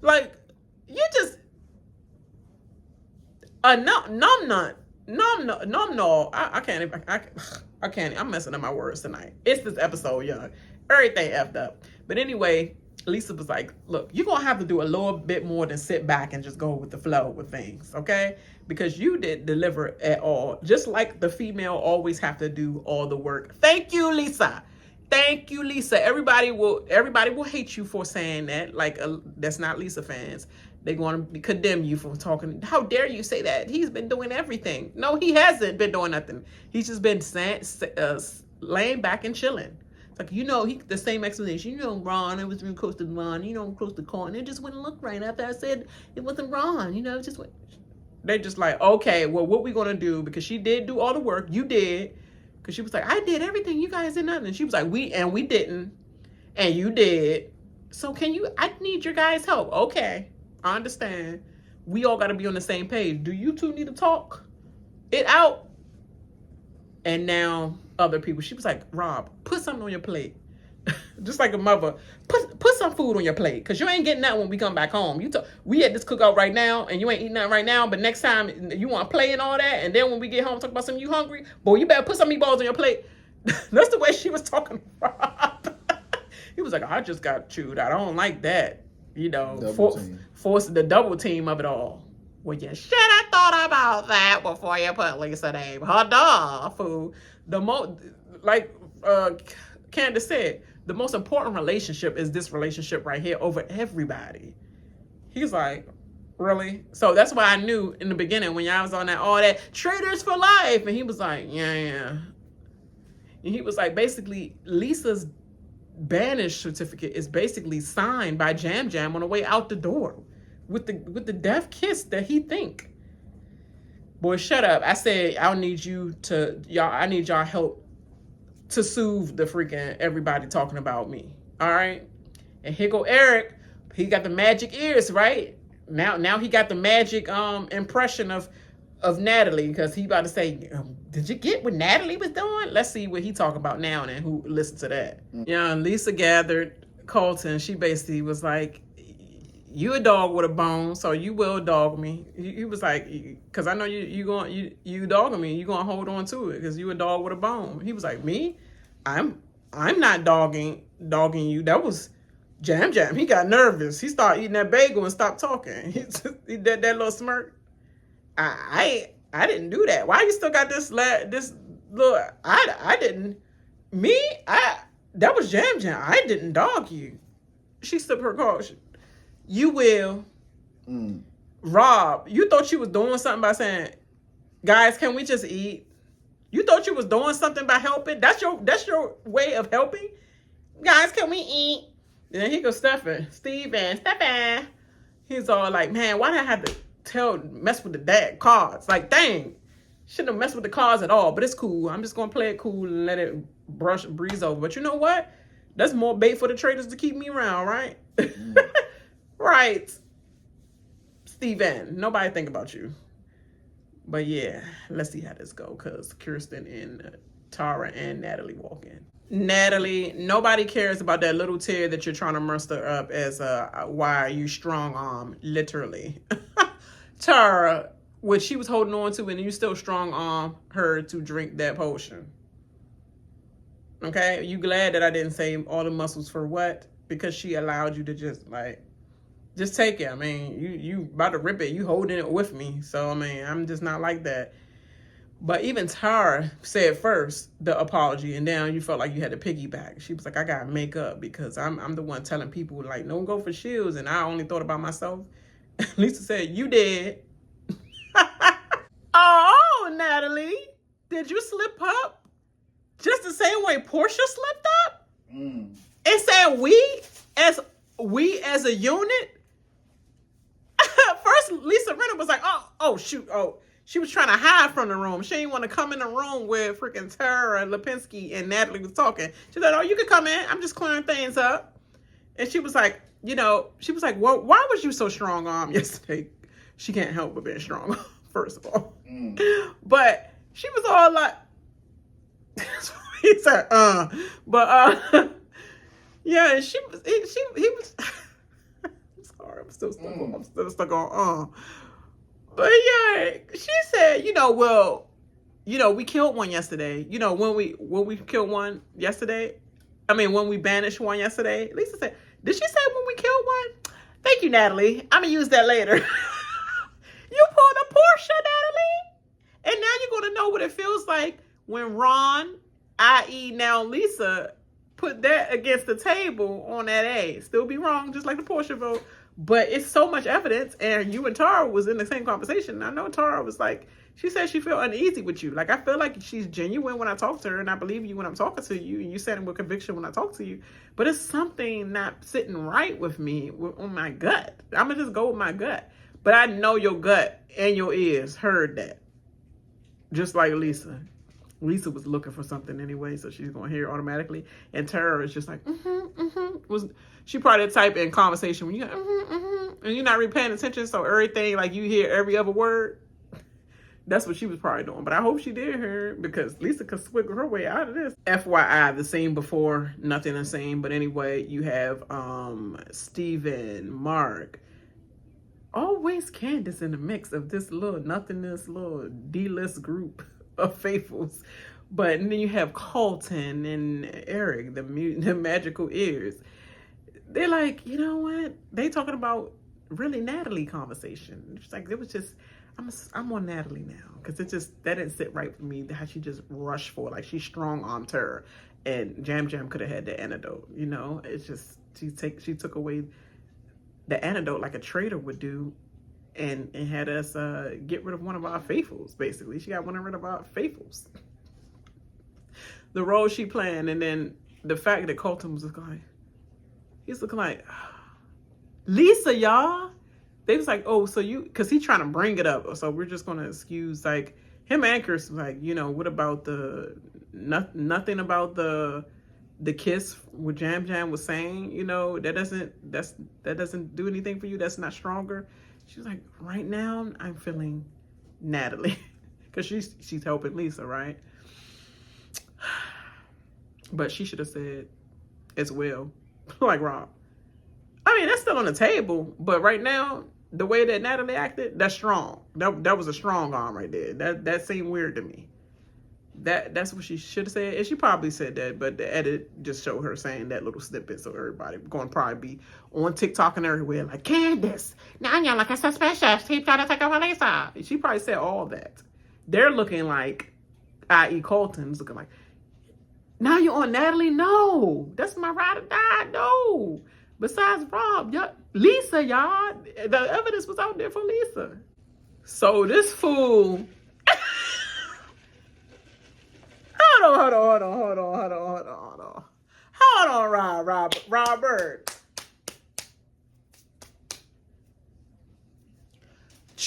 Like, you just no. I can't. I'm messing up my words tonight. It's this episode, young. Everything effed up. But anyway, Lisa was like, look, you're going to have to do a little bit more than sit back and just go with the flow with things, okay? Because you didn't deliver at all. Just like the female always have to do all the work. Thank you, Lisa. Thank you, Lisa. Everybody will hate you for saying that. Like, that's not Lisa fans. They're going to condemn you for talking. How dare you say that? He's been doing everything. No, he hasn't been doing nothing. He's just been laying back and chilling. It's like, the same explanation. Ron, it was really close to Ron. Close to Colton. It just wouldn't look right after I said it wasn't Ron. It just went. They just like, okay, well, what we going to do? Because she did do all the work. You did. Because she was like, I did everything. You guys did nothing. She was like, we didn't. And you did. So I need your guys' help. Okay. I understand. We all got to be on the same page. Do you two need to talk it out? And now other people, she was like, Rob, put something on your plate. Just like a mother, put some food on your plate. Because you ain't getting that when we come back home. We at this cookout right now, and you ain't eating nothing right now. But next time, you want to play and all that. And then when we get home, talk about something, you hungry? Boy, you better put some meatballs on your plate. That's the way she was talking to Rob. He was like, I just got chewed out. I don't like that. Force the double team of it all. Well, you should have thought about that before you put Lisa's name. Huda, fool. Candiace said, the most important relationship is this relationship right here over everybody. He's like, really? So that's why I knew in the beginning when y'all was on all that Traitors for life. And he was like, yeah. And he was like, basically, Lisa's banish certificate is basically signed by Jam Jam on the way out the door with the death kiss that he think. Boy, shut up. I said I need y'all help to soothe the freaking everybody talking about me. All right. And here go Eric. He got the magic ears, right? Now he got the magic impression of Natalie, because he about to say, did you get what Natalie was doing? Let's see what he talking about now and who listened to that. Yeah, and Lisa gathered Colton. She basically was like, you a dog with a bone, so you will dog me. He was like, because I know you dogging me, you gonna hold on to it because you a dog with a bone. He was like, me? I'm not dogging you. That was Jam Jam. He got nervous. He started eating that bagel and stopped talking. He did that little smirk. I didn't do that. Why you still got this little? I didn't. Me? That was Jam Jam. I didn't dog you. She sipped her caution. You will. Rob, you thought you was doing something by saying, guys, can we just eat? You thought you was doing something by helping? That's your way of helping? Guys, can we eat? Then he goes, Stephen. He's all like, man, why did I have to mess with the dad cards? Like, dang. Shouldn't have messed with the cards at all, but it's cool. I'm just gonna play it cool and let it breeze over. But you know what? That's more bait for the traitors to keep me around, right? Right. Steven, nobody think about you. But yeah, let's see how this go, because Kristen and Tara and Natalie walk in. Natalie, nobody cares about that little tear that you're trying to muster up as why are you strong arm, literally. Tara, what she was holding on to, and you still strong arm her to drink that potion. Okay, you glad that I didn't say all the muscles for what? Because she allowed you to just take it. I mean, you about to rip it. You holding it with me. So I mean, I'm just not like that. But even Tara said first the apology, and then you felt like you had to piggyback. She was like, I gotta make up because I'm the one telling people like, don't go for shields, and I only thought about myself. Lisa said, you did. Oh, Natalie, did you slip up just the same way Porsha slipped up? It said we as a unit. First, Rinna was like, oh shoot, she was trying to hide from the room. She didn't want to come in the room where freaking Tara, Lipinski, and Natalie was talking. She said, you can come in. I'm just clearing things up. And she was like, well, why was you so strong-armed yesterday? She can't help but being strong, first of all. But she was all like, he said, yeah, and he was, I'm sorry, I'm still stuck on, But yeah, she said, we killed one yesterday. When we killed one yesterday, when we banished one yesterday. Lisa said, did she say when we killed one? Thank you, Natalie. I'm going to use that later. You pulled a Porsha, Natalie. And now you're going to know what it feels like when Ron, i.e. now Lisa, put that against the table on that A. Still be wrong, just like the Porsha vote. But it's so much evidence, and you and Tara was in the same conversation. I know Tara was like, she said she felt uneasy with you. Like, I feel like she's genuine when I talk to her, and I believe you when I'm talking to you, and you said it with conviction when I talk to you. But it's something not sitting right with me, on my gut. I'm going to just go with my gut. But I know your gut and your ears heard that. Just like Lisa. Lisa was looking for something anyway, so she's going to hear it automatically. And Tara is just like, she probably type in conversation when you and you're not really paying attention, so everything, like you hear every other word. That's what she was probably doing. But I hope she did hear it, because Lisa could swiggle her way out of this. FYI, the scene before, nothing the same. But anyway, you have Steven, Mark, always Candiace in the mix of this little nothingness, little D-list group of faithfuls. But and then you have Colton and Eric, the magical ears. They're like, you know what? They talking about really Natalie conversation. It's like, it was just, I'm on Natalie now, because that didn't sit right for me. How she just rushed for it, like she strong-armed her, and Jam could have had the antidote. It's just she took away the antidote like a traitor would do, and had us get rid of one of our faithfuls. Basically, she got rid of our faithfuls. The role she playing, and then the fact that Colton was like, he's looking like, Lisa, y'all. They was like, oh, so you, because he's trying to bring it up. So we're just going to excuse, like, him and Kristen, like, what about nothing about the kiss what Jam was saying, that doesn't do anything for you. That's not stronger. She was like, right now, I'm feeling Natalie. Because she's helping Lisa, right? But she should have said as well, like Rob. That's still on the table, but right now, the way that Natalie acted, that's strong. That was a strong arm right there. That seemed weird to me. That's what she should have said, and she probably said that, but the edit just showed her saying that little snippet, so everybody going to probably be on TikTok and everywhere like, Candiace, now you're like a suspicious. He's trying to take over Lisa. She probably said all that. They're looking like, i.e. Colton's looking like, now you're on Natalie? No, that's my ride or die. No. Besides Rob, Lisa, y'all, the evidence was out there for Lisa. So this fool, hold on, Robert.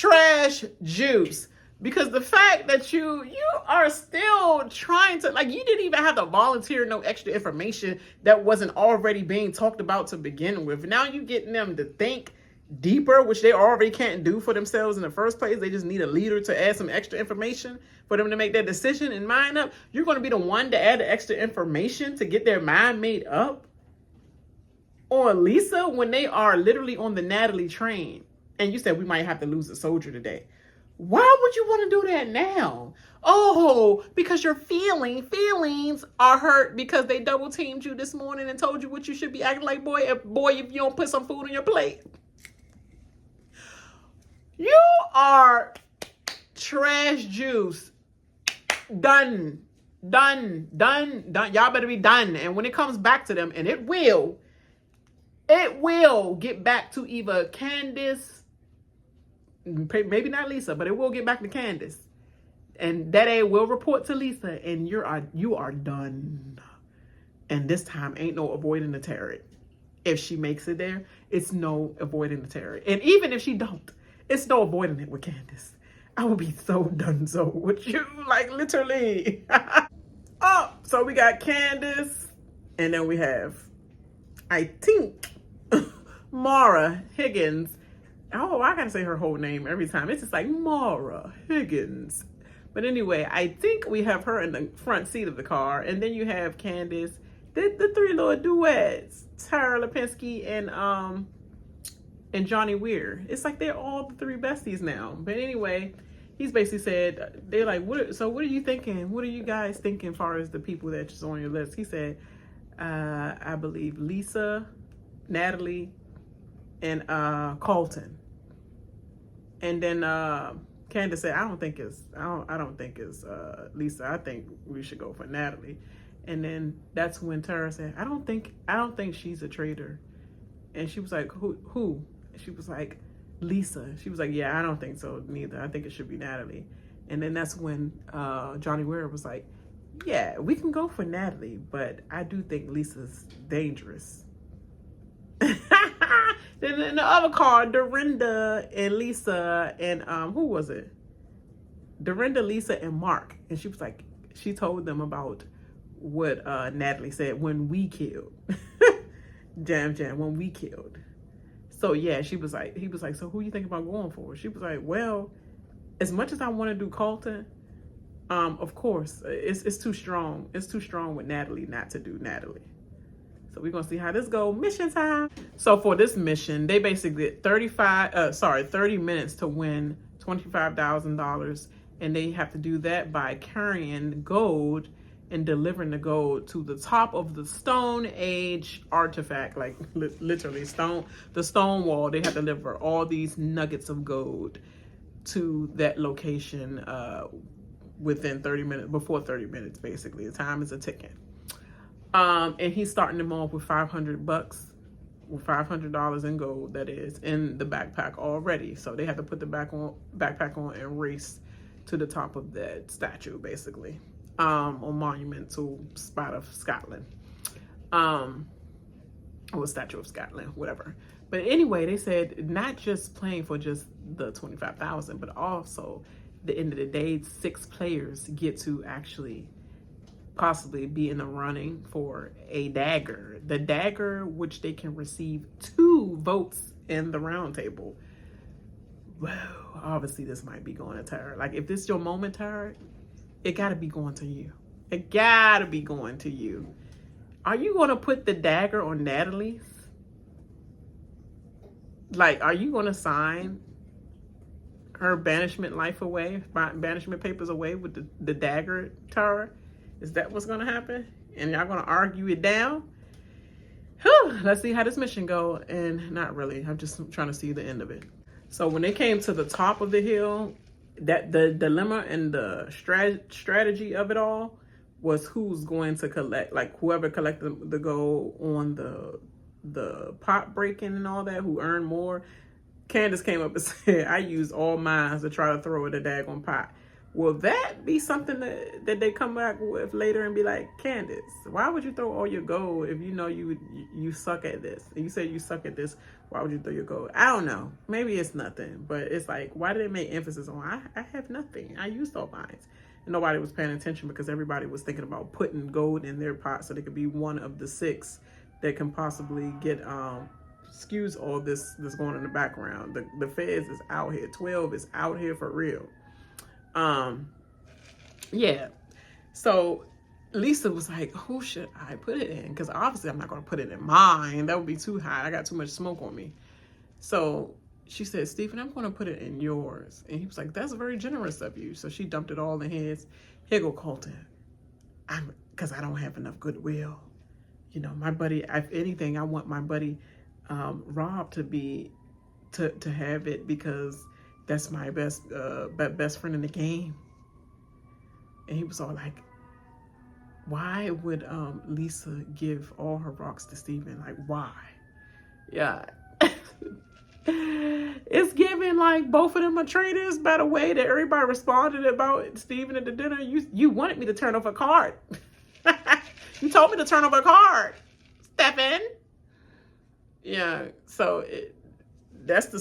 trash juice. Because the fact that you are still trying to, like, you didn't even have to volunteer no extra information that wasn't already being talked about to begin with. Now you getting them to think deeper, which they already can't do for themselves in the first place. They just need a leader to add some extra information for them to make their decision and mind up. You're going to be the one to add the extra information to get their mind made up on Lisa when they are literally on the Natalie train. And you said we might have to lose a soldier today. Why would you want to do that now? Oh, because your feelings are hurt because they double teamed you this morning and told you what you should be acting like, boy, if you don't put some food on your plate. You are trash juice. Done. Y'all better be done. And when it comes back to them, and it will get back to either Candiace, maybe not Lisa, but it will get back to Candiace. And that A will report to Lisa, and you are done. And this time ain't no avoiding the terror. If she makes it there, it's no avoiding the terror. And even if she don't, it's no avoiding it with Candiace. I will be so done so with you, like literally. Oh, so we got Candiace, and then we have, I think, Maura, Higgins. Oh, I gotta say her whole name every time. It's just like Maura, Higgins. But anyway, I think we have her in the front seat of the car, and then you have Candiace, the three little duets, Tara Lipinski and Johnny Weir. It's like they're all the three besties now. But anyway, he's basically said, they're like, what are you thinking? What are you guys thinking as far as the people that's on your list? He said, I believe Lisa, Natalie, and Colton. And then Candiace said, I don't think it's Lisa. I think we should go for Natalie. And then that's when Tara said, I don't think she's a traitor. And she was like, who? She was like, Lisa. She was like, yeah, I don't think so neither. I think it should be Natalie. And then that's when Johnny Weir was like, yeah, we can go for Natalie, but I do think Lisa's dangerous. Then in the other car, Dorinda and Lisa and who was it? Dorinda, Lisa, and Mark. And she was like, she told them about what Natalie said when we killed. Jam, when we killed. So yeah, he was like, so who you think about going for? She was like, well, as much as I want to do Colton, of course, it's too strong. It's too strong with Natalie not to do Natalie. So we're going to see how this goes. Mission time. So for this mission, they basically get 30 minutes to win $25,000. And they have to do that by carrying gold and delivering the gold to the top of the Stone Age artifact, like literally the stone wall. They have to deliver all these nuggets of gold to that location within 30 minutes, before 30 minutes, basically. The time is a ticking. And he's starting them off with $500, with $500 in gold, that is, in the backpack already. So they have to put the backpack on and race to the top of that statue, basically, or monumental spot of Scotland, or statue of Scotland, whatever. But anyway, they said not just playing for just the $25,000, but also at the end of the day, 6 players get to actually possibly be in the running for a dagger. The dagger, which they can receive 2 votes in the round table. Well, obviously this might be going to Tara. Like, if this is your moment, Tara, it gotta be going to you. It gotta be going to you. Are you gonna put the dagger on Natalie's? Like, are you gonna sign her banishment banishment papers away with the dagger, Tara? Is that what's gonna happen? And y'all gonna argue it down? Whew, let's see how this mission go. And not really, I'm just trying to see the end of it. So when they came to the top of the hill, that the dilemma and the strategy of it all was who's going to collect, like whoever collected the gold on the pot breaking and all that, who earned more. Candiace came up and said, I used all mine to try to throw at a daggone pot. Will that be something that they come back with later and be like, Candiace, why would you throw all your gold if you know you suck at this? And you say you suck at this, why would you throw your gold? I don't know. Maybe it's nothing, but it's like, why do they make emphasis on, I have nothing. I used all mine. And nobody was paying attention because everybody was thinking about putting gold in their pot so they could be one of the 6 that can possibly get, excuse all this going in the background. The feds is out here. 12 is out here for real. Yeah. So Lisa was like, who should I put it in? Because obviously I'm not going to put it in mine. That would be too high. I got too much smoke on me. So she said, Stephen, I'm going to put it in yours. And he was like, that's very generous of you. So she dumped it all in his. Here go Colton. Because I don't have enough goodwill. You know, my buddy, if anything, I want my buddy Rob to have it because that's my best friend in the game. And he was all like, why would Lisa give all her rocks to Stephen? Like, why? Yeah. It's giving like both of them are traitors by the way that everybody responded about Stephen at the dinner. You wanted me to turn over a card. You told me to turn over a card, Stephen. Yeah, so that's the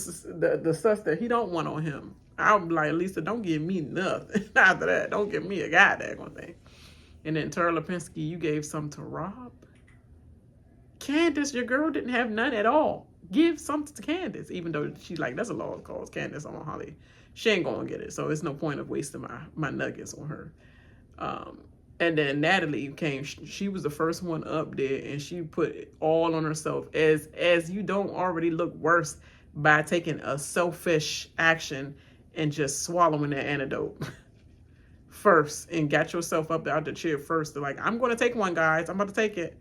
sus that he don't want on him. I'm like, Lisa, don't give me nothing. After that, don't give me a goddamn thing. And then Tara Lipinski, you gave some to Rob. Candiace, your girl didn't have none at all. Give something to Candiace, even though she's like, that's a lost cause. Candiace on Holly. She ain't gonna get it. So it's no point of wasting my nuggets on her. And then Natalie came, she was the first one up there and she put it all on herself. As you don't already look worse by taking a selfish action and just swallowing that antidote first and got yourself up out the chair first. They're like, I'm going to take one, guys. I'm about to take it.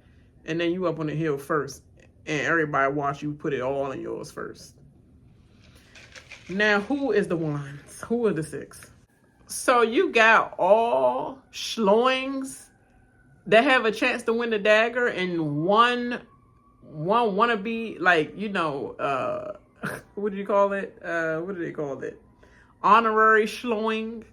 And then you up on the hill first and everybody watch you put it all in yours first. Now, who is the ones? Who are the 6? So you got all schloings that have a chance to win the dagger and one wanna be like, you know, what do you call it? What do they call it? Honorary schloing,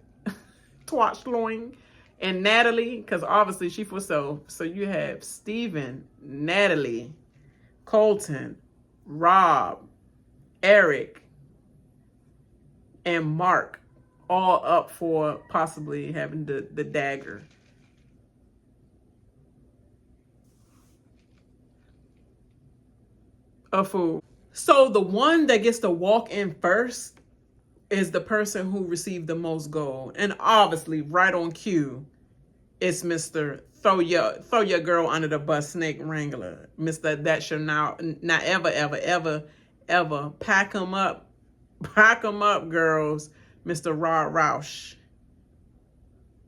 twat schloing, and Natalie, because obviously she for so you have Stephen, Natalie, Colton, Rob, Eric, and Mark all up for possibly having the dagger. A fool. So the one that gets to walk in first is the person who received the most gold. And obviously, right on cue, it's Mr. Throw your girl under the bus snake wrangler. Mr. That shall not ever pack him up. Pack him up, girls. Mr. Rausch,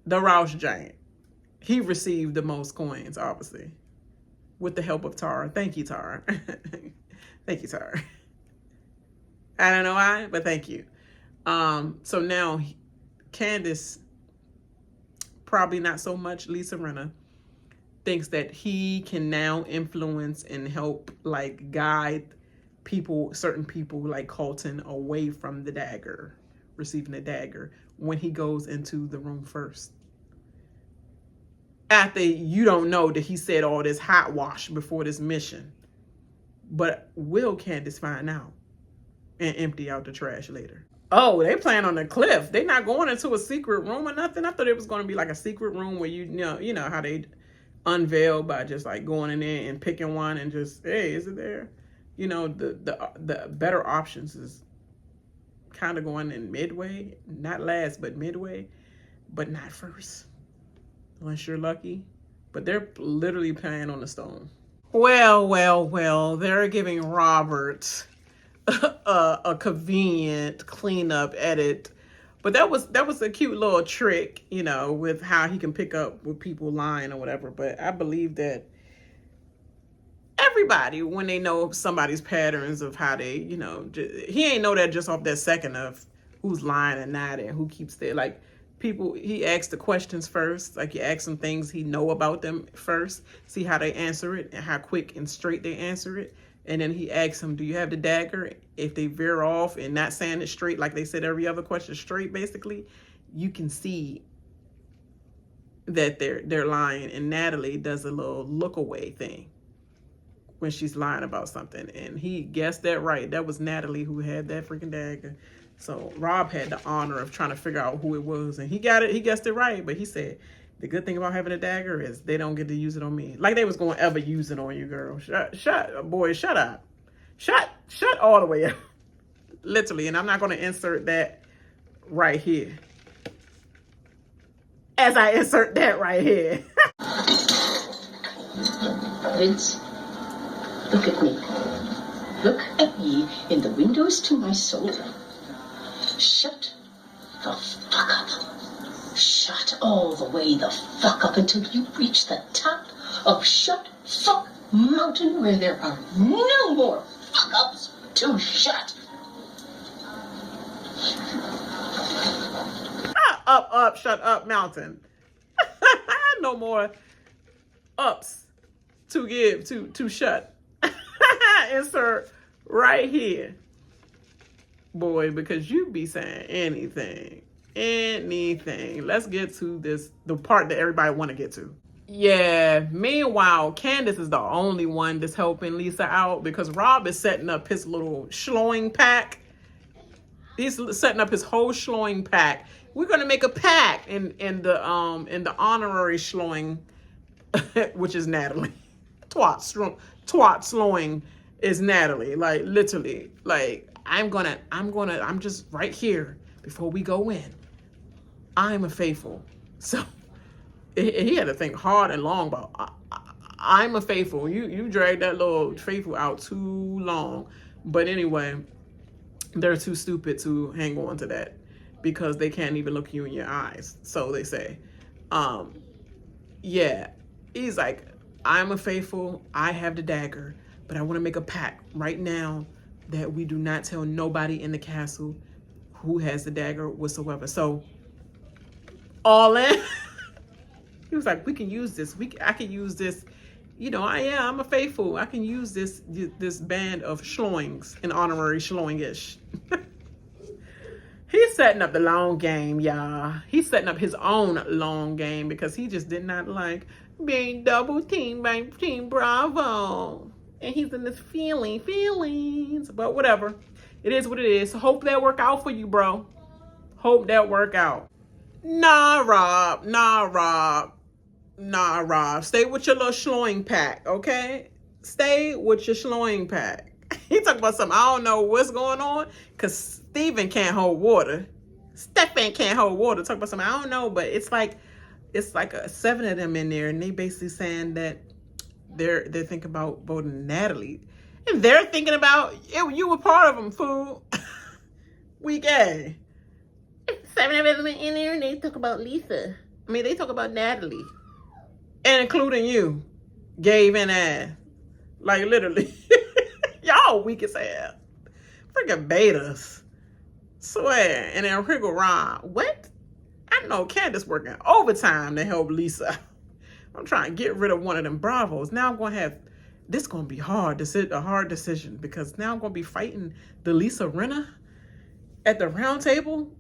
the Rausch giant. He received the most coins, obviously, with the help of Tara. Thank you, Tara. Thank you, Tara. I don't know why, but thank you. So now Candiace, probably not so much Lisa Rinna, thinks that he can now influence and help like guide people, certain people like Colton away from the dagger, receiving the dagger when he goes into the room first. After you don't know that he said all this hot wash before this mission. But will Candiace find out and empty out the trash later? Oh, they playing on the cliff. They not going into a secret room or nothing. I thought it was going to be like a secret room where you know how they unveil by just like going in there and picking one and just, hey, is it there? You know, the better options is kind of going in midway, not last, but midway, but not first, unless you're lucky. But they're literally playing on the stone. Well, they're giving Robert a convenient cleanup edit, but that was a cute little trick, you know, with how he can pick up with people lying or whatever. But I believe that everybody, when they know somebody's patterns of how they, you know, he ain't know that just off that second of who's lying and not and who keeps their, like, people, he asks the questions first. Like, you ask them things he know about them first, see how they answer it and how quick and straight they answer it. And then he asks them, do you have the dagger? If they veer off and not saying it straight, like they said every other question straight, basically, you can see that they're lying, and Natalie does a little look away thing when she's lying about something, and he guessed that right. That was Natalie who had that freaking dagger. So Rob had the honor of trying to figure out who it was, and he guessed it right. But he said the good thing about having a dagger is they don't get to use it on me. Like they was going to ever use it on you, girl. Shut up. Shut all the way up. Literally, and I'm not going to insert that right here. As I insert that right here. Vince, look at me. Look at me in the windows to my soul. Shut the fuck up. Shut all the way the fuck up until you reach the top of Shut Fuck Mountain, where there are no more fuck ups to shut. Up, shut up, mountain. No more ups to give, to shut. Insert right here. Boy, because you be saying anything. Let's get to the part that everybody want to get to. Yeah, meanwhile, Candiace is the only one that's helping Lisa out because Rob is setting up his little schlowing pack. He's setting up his whole schlowing pack. We're gonna make a pack in the honorary schlowing, which is Natalie. Twat slowing is Natalie. Like literally, like I'm just right here before we go in. I'm a faithful. So he had to think hard and long about I'm a faithful. You dragged that little faithful out too long. But anyway, they're too stupid to hang on to that because they can't even look you in your eyes. So they say, yeah, he's like, I'm a faithful. I have the dagger, but I want to make a pact right now that we do not tell nobody in the castle who has the dagger whatsoever. So all in. He was like, we can use this. I can use this. You know, I'm a faithful. I can use this band of schlowings, an honorary schlowing-ish. He's setting up the long game, y'all. He's setting up his own long game because he just did not like being double teamed by Team Bravo. And he's in this feelings. But whatever. It is what it is. Hope that work out for you, bro. Hope that work out. Nah, Rob. Stay with your little schlowing pack, okay? Stay with your schlowing pack. He talking about something. I don't know what's going on because Stephen can't hold water. Stefan can't hold water. Talk about something. I don't know, but it's like 7 of them in there, and they basically saying that they're thinking about voting Natalie, and they're thinking about you were part of them, fool. We gay. 7 of them in there, and they talk about Lisa. I mean, they talk about Natalie. And including you, gave an ass. Like, literally. Y'all weak as hell. Freaking betas. Swear. And then here go Ron. What? I know Candiace working overtime to help Lisa. I'm trying to get rid of one of them Bravos. Now I'm going to have, this going to be hard. A hard decision. Because now I'm going to be fighting the Lisa Rinna at the round table.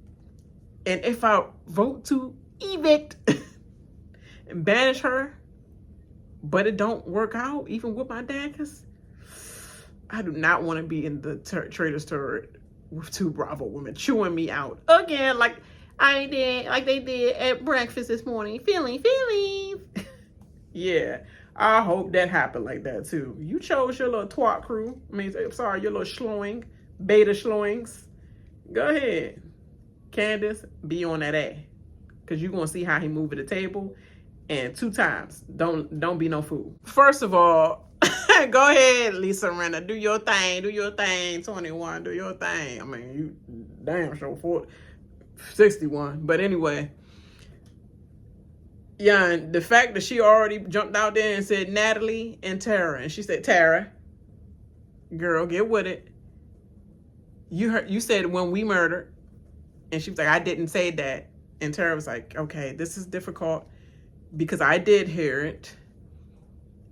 And if I vote to evict and banish her, but it don't work out, even with my daggers, I do not want to be in the Traitors turret with 2 Bravo women chewing me out again, like they did at breakfast this morning. Feelings. Yeah, I hope that happened like that too. You chose your little twat crew. Your little schlowing, beta schlowings. Go ahead, Candiace, be on that A, because you're gonna see how he move at the table. And 2 times, don't be no fool. First of all, go ahead, Lisa Rinna, do your thing, 21, do your thing. I mean, you damn sure 61. But anyway, yeah, and the fact that she already jumped out there and said Natalie and Tara, and she said, Tara, girl, get with it. You said when we murdered, and she was like, I didn't say that. And Tara was like, okay, this is difficult, because I did hear it.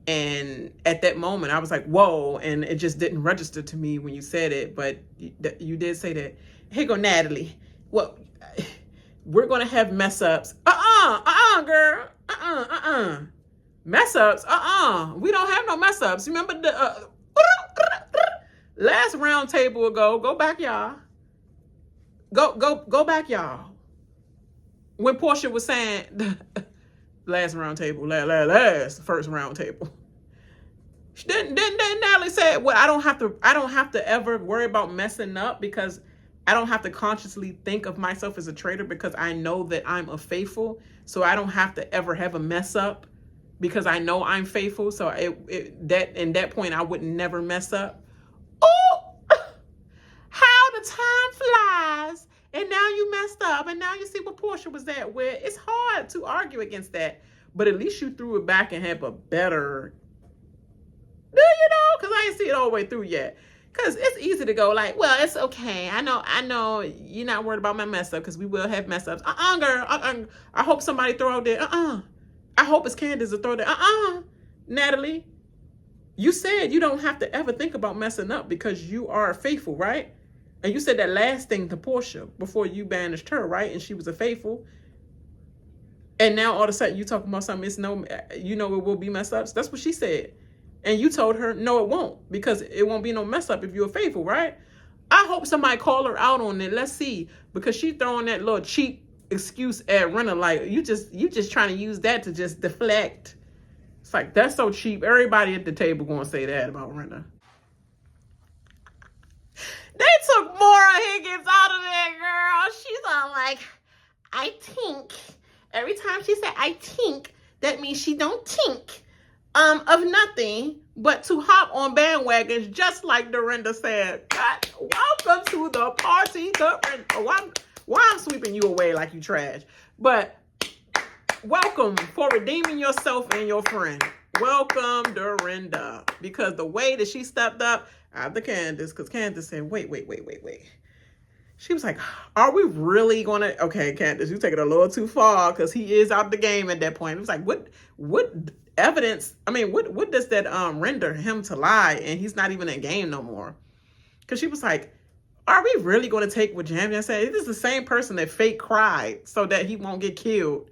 And at that moment, I was like, whoa. And it just didn't register to me when you said it. But you did say that. Here go Natalie. Well, we're going to have mess ups. Girl. Mess ups. We don't have no mess ups. Remember the last round table ago? Go back, y'all. Go back, y'all. When Porsha was saying last round table, last first round table. Didn't Natalie say, well, I don't have to ever worry about messing up because I don't have to consciously think of myself as a traitor because I know that I'm a faithful. So I don't have to ever have a mess up because I know I'm faithful. So that in that point, I would never mess up. Oh, how the time flies. And now you messed up. And now you see what Porsha was at, where it's hard to argue against that. But at least you threw it back and have a better, do you know? Because I ain't see it all the way through yet. Because it's easy to go like, well, it's okay. I know you're not worried about my mess up because we will have mess ups. Girl. I hope somebody throw out there. I hope it's Candiace to throw there. Natalie, you said you don't have to ever think about messing up because you are faithful, right? And you said that last thing to Porsha before you banished her, right? And she was a faithful. And now all of a sudden you talking about something, it will be mess ups. That's what she said. And you told her, no, it won't, because it won't be no mess up if you're faithful, right? I hope somebody call her out on it. Let's see, because she throwing that little cheap excuse at Rinna, like you just trying to use that to just deflect. It's like, that's so cheap. Everybody at the table gonna say that about Rinna. They took Maura Higgins out of there, girl. She's all like, I think. Every time she said, I think, that means she don't think of nothing but to hop on bandwagons, just like Dorinda said. God, welcome to the party, Dorinda. Why I'm sweeping you away like you trash? But welcome for redeeming yourself and your friend. Welcome, Dorinda. Because the way that she stepped up after Candiace, because Candiace said, wait. She was like, are we really going to... Okay, Candiace, you take it a little too far because he is out the game at that point. It was like, what evidence... I mean, what does that render him to lie and he's not even in game no more? Because she was like, are we really going to take what Jam Jam said? This is the same person that fake cried so that he won't get killed,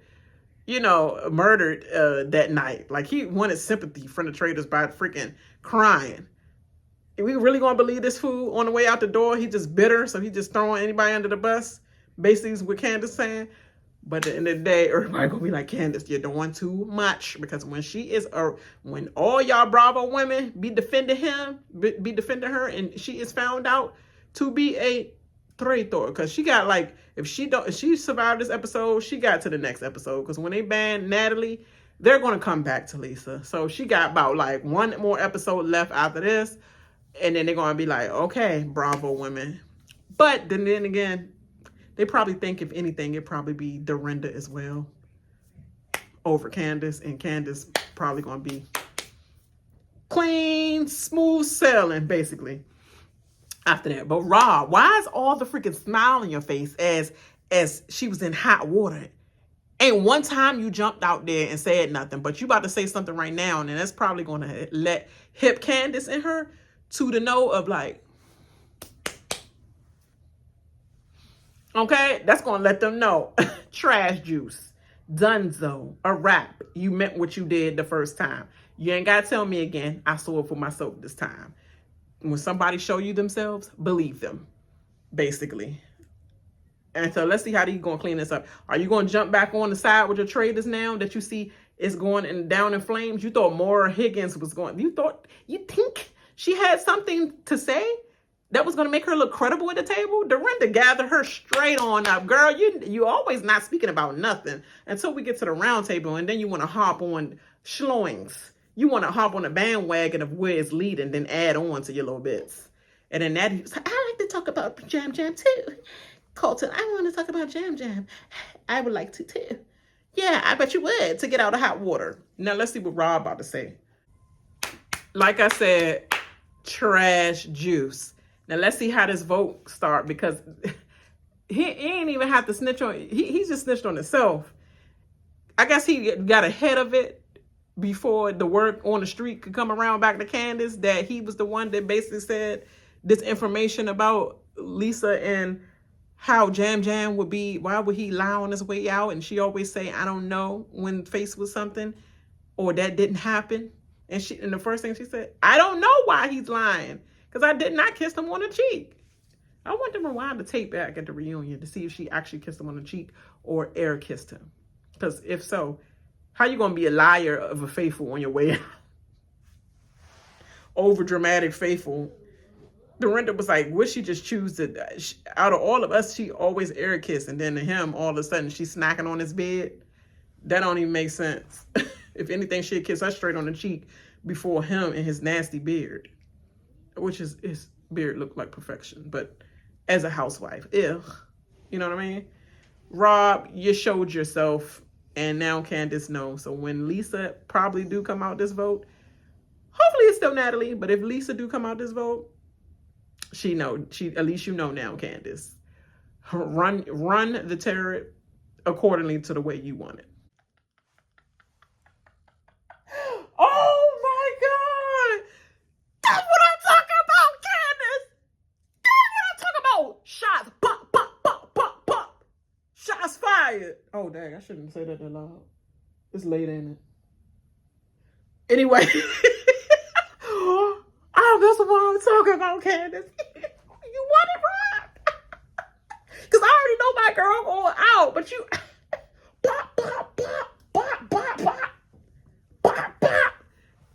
murdered that night. Like, he wanted sympathy from the Traitors by freaking crying. Are we really going to believe this fool on the way out the door? He just bitter, so he just throwing anybody under the bus? Basically, is what Candiace saying. But at the end of the day, everybody going to be like, Candiace, you're doing too much. Because when when all y'all Bravo women be defending her, and she is found out to be a traitor. Because she got like, if she survived this episode, she got to the next episode. Because when they ban Natalie, they're going to come back to Lisa. So she got about like one more episode left after this. And then they're going to be like, okay, Bravo women. But then again, they probably think, if anything, it'd probably be Dorinda as well over Candiace. And Candiace probably going to be clean, smooth sailing, basically, after that. But Rob, why is all the freaking smile on your face as she was in hot water? Ain't one time you jumped out there and said nothing. But you about to say something right now, and that's probably going to let hip Candiace and her to the know of like, okay, that's going to let them know. Trash juice. Dunzo. A wrap. You meant what you did the first time. You ain't got to tell me again. I saw it for myself this time. When somebody show you themselves, believe them. Basically. And so let's see how you going to clean this up. Are you going to jump back on the side with your Traitors now that you see it's going down in flames? You thought Maura Higgins was going... You think she had something to say that was going to make her look credible at the table? Dorinda gathered her straight on up. Girl, you always not speaking about nothing until we get to the round table, and then you want to hop on schloings. You want to hop on the bandwagon of where it's leading, then add on to your little bits. And then Natalie was like, I like to talk about Jam Jam too. Colton, I want to talk about Jam Jam. I would like to too. Yeah, I bet you would, to get out of hot water. Now let's see what Rob about to say. Like I said, trash juice. Now let's see how this vote start, because he ain't even have to snitch on. He just snitched on himself. I guess he got ahead of it before the word on the street could come around back to Candiace that he was the one that basically said this information about Lisa and how Jam Jam would be, why would he lie on his way out? And she always say, I don't know, when faced with something, or that didn't happen. And the first thing she said, I don't know why he's lying, because I did not kiss him on the cheek. I want to rewind the tape back at the reunion to see if she actually kissed him on the cheek or air kissed him. Because if so, how you going to be a liar of a faithful on your way out? Over dramatic faithful. Dorinda was like, would she just choose to, out of all of us, she always air kiss, and then to him, all of a sudden, she's snacking on his bed? That don't even make sense. If anything, she'd kiss her straight on the cheek before him and his nasty beard, which his beard looked like perfection. But as a housewife, you know what I mean? Rob, you showed yourself, and now Candiace knows. So when Lisa probably do come out this vote, hopefully it's still Natalie, but if Lisa do come out this vote, at least you know now, Candiace. Run the terror accordingly to the way you want it. Oh my God! That's what I'm talking about, Candiace! That's what I'm talking about! Shots, pop, pop, pop, pop, pop! Shots fired! Oh, dang, I shouldn't say that loud. It's late, ain't it? Anyway. Oh, that's what I'm talking about, Candiace. You want it, Rob? Because I already know my girl going out, but you... Pop, pop, pop, pop, pop, pop. Pop, pop.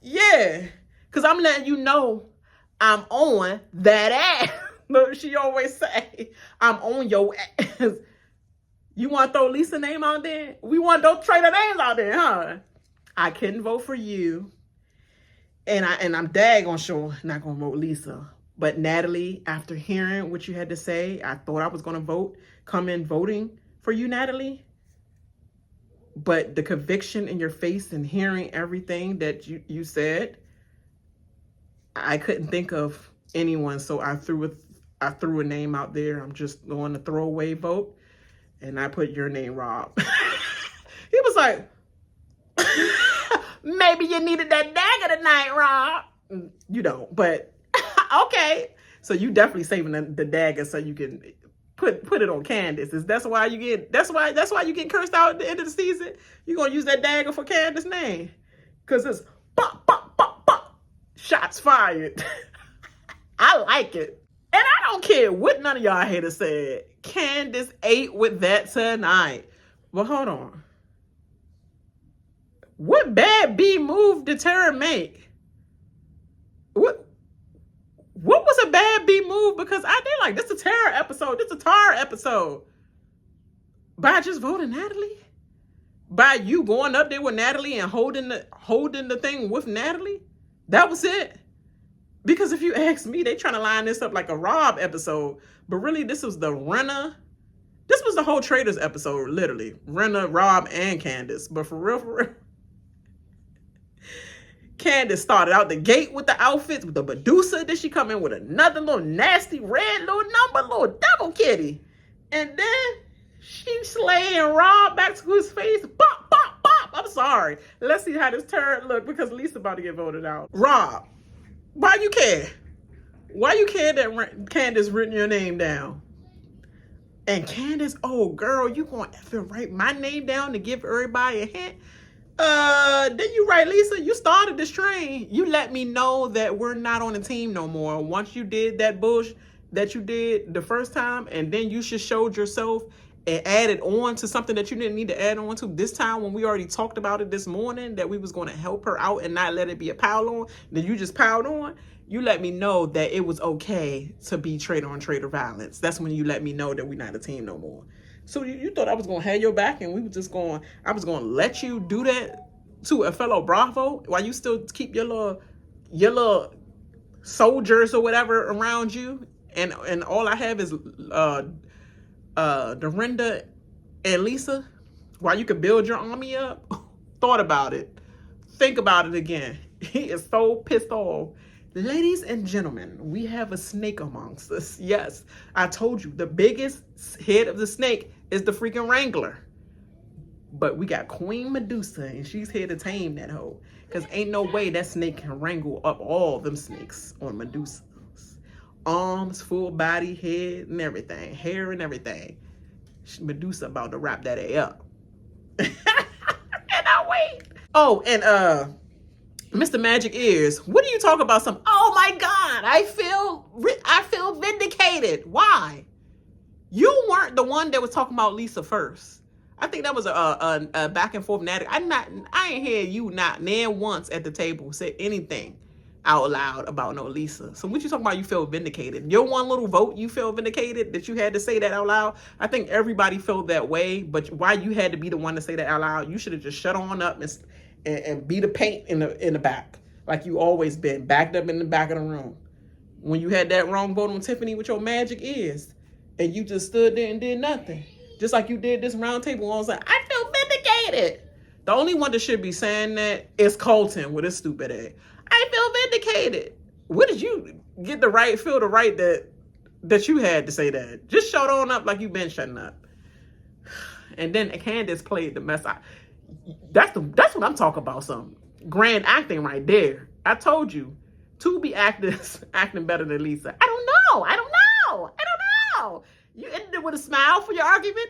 Yeah. Because I'm letting you know I'm on that ass. Look, she always say, I'm on your ass. You want to throw Lisa's name out there? We want to throw Traitor names out there, huh? I couldn't vote for you. And I'm daggone sure not going to vote Lisa. But Natalie, after hearing what you had to say, I thought I was going to come in voting for you, Natalie. But the conviction in your face and hearing everything that you said, I couldn't think of anyone. So I threw a name out there. I'm just going to throwaway vote. And I put your name, Rob. He was like... Maybe you needed that dagger tonight, Rob. You don't, but okay. So you definitely saving the dagger so you can put it on Candiace. That's why you get cursed out at the end of the season. You gonna use that dagger for Candiace's name, cause it's pop pop pop pop. Shots fired. I like it, and I don't care what none of y'all haters said. Candiace ate with that tonight. Well, hold on. What bad B move did Tara make? What was a bad B move? Because I did like this a Tara episode. This a Tara episode. By just voting Natalie? By you going up there with Natalie and holding the thing with Natalie? That was it? Because if you ask me, they trying to line this up like a Rob episode. But really, this was the Rinna. This was the whole Traitors episode, literally. Rinna, Rob, and Candiace. But for real. Candiace started out the gate with the outfits, with the Medusa. Then she come in with another little nasty red little number, little devil kitty. And then she slaying Rob back to his face. Bop, bop, bop. I'm sorry. Let's see how this turn look because Lisa about to get voted out. Rob, why you care? Why you care that Candiace written your name down? And Candiace, oh girl, you gonna effing write my name down to give everybody a hint? Then you right, Lisa, you started this train. You let me know that we're not on the team no more. Once you did that bullshit that you did the first time, and then you just showed yourself and added on to something that you didn't need to add on to this time when we already talked about it this morning, that we was going to help her out and not let it be a pile on. Then you just piled on. You let me know that it was okay to be traitor on traitor violence. That's when you let me know that we're not a team no more. So you thought I was going to have your back and I was going to let you do that to a fellow Bravo while you still keep your little soldiers or whatever around you. And all I have is Dorinda and Lisa while you could build your army up. Thought about it. Think about it again. He is so pissed off. Ladies and gentlemen, we have a snake amongst us. Yes, I told you, the biggest head of the snake is the freaking Wrangler. But we got Queen Medusa, and she's here to tame that hoe. Because ain't no way that snake can wrangle up all them snakes on Medusa's. arms, full body, head, and everything, hair and everything. Medusa about to wrap that A up. Cannot wait. Oh, and Mr. Magic Ears, what do you talk about? Oh my God, I feel vindicated. Why? You weren't the one that was talking about Lisa first. I think that was a back and forth narrative. I ain't hear you not once at the table say anything out loud about no Lisa. So what you talking about? You feel vindicated. Your one little vote, you feel vindicated that you had to say that out loud. I think everybody felt that way, but why you had to be the one to say that out loud? You should have just shut on up and be the paint in the back, like you always been, backed up in the back of the room. When you had that wrong vote on Tiffany with your magic ears, and you just stood there and did nothing, just like you did this round table. I was like, I feel vindicated. The only one that should be saying that is Colton with his stupid ass. I feel vindicated. What did you get the right, feel the right that you had to say that? Just shut on up like you've been shutting up. And then Candiace played the mess out. That's what I'm talking about. Some grand acting right there. I told you, to be actors acting better than Lisa. I don't know. You ended it with a smile for your argument.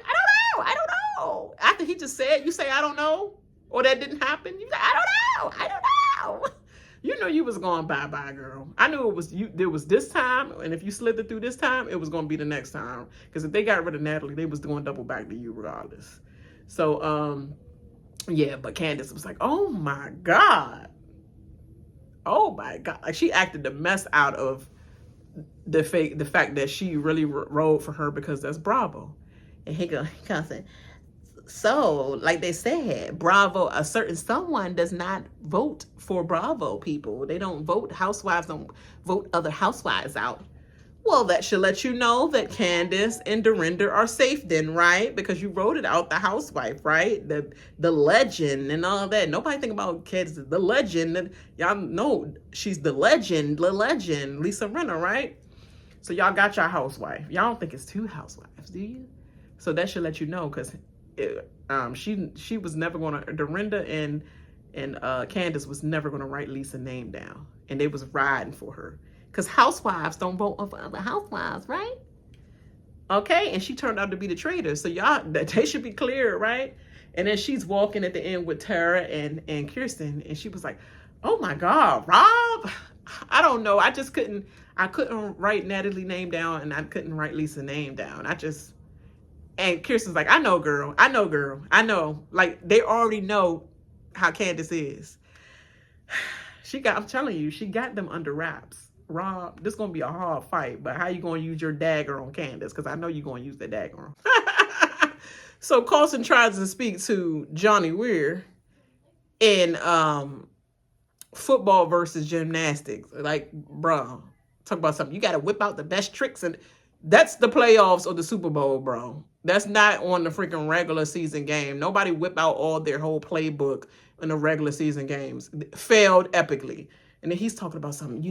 I don't know. After he just said, you say I don't know, or that didn't happen. You say I don't know. You know you was going bye-bye, girl. I knew it was you. There was this time, and if you slid it through this time, it was going to be the next time. Because if they got rid of Natalie, they was going double back to you regardless. So, yeah, but Candiace was like, oh my God. Like, she acted the mess out of the fact that she really rode for her because that's Bravo. And he goes, so, like they said, Bravo, a certain someone does not vote for Bravo people. They don't vote, housewives don't vote other housewives out. Well, that should let you know that Candiace and Dorinda are safe then, right? Because you wrote it out, the housewife, right? The legend and all that. Nobody think about Candiace, the legend. Y'all know she's the legend, Lisa Rinna, right? So y'all got your housewife. Y'all don't think it's two housewives, do you? So that should let you know, because she was never going to, Dorinda and Candiace was never going to write Lisa's name down. And they was riding for her. Because housewives don't vote for other housewives, right? Okay, and she turned out to be the traitor. So y'all, they should be clear, right? And then she's walking at the end with Tara and Kristen, and she was like, oh my God, Rob? I don't know. I couldn't write Natalie's name down, and I couldn't write Lisa's name down. And Kirsten's like, I know, girl. Like, they already know how Candiace is. I'm telling you, she got them under wraps. Rob, this is going to be a hard fight, but how you going to use your dagger on Candiace? Because I know you're going to use the dagger on. So Colton tries to speak to Johnny Weir in football versus gymnastics. Like, bro, talk about something. You got to whip out the best tricks, and that's the playoffs or the Super Bowl, bro. That's not on the freaking regular season game. Nobody whip out all their whole playbook in the regular season games. Failed epically. And then he's talking about something,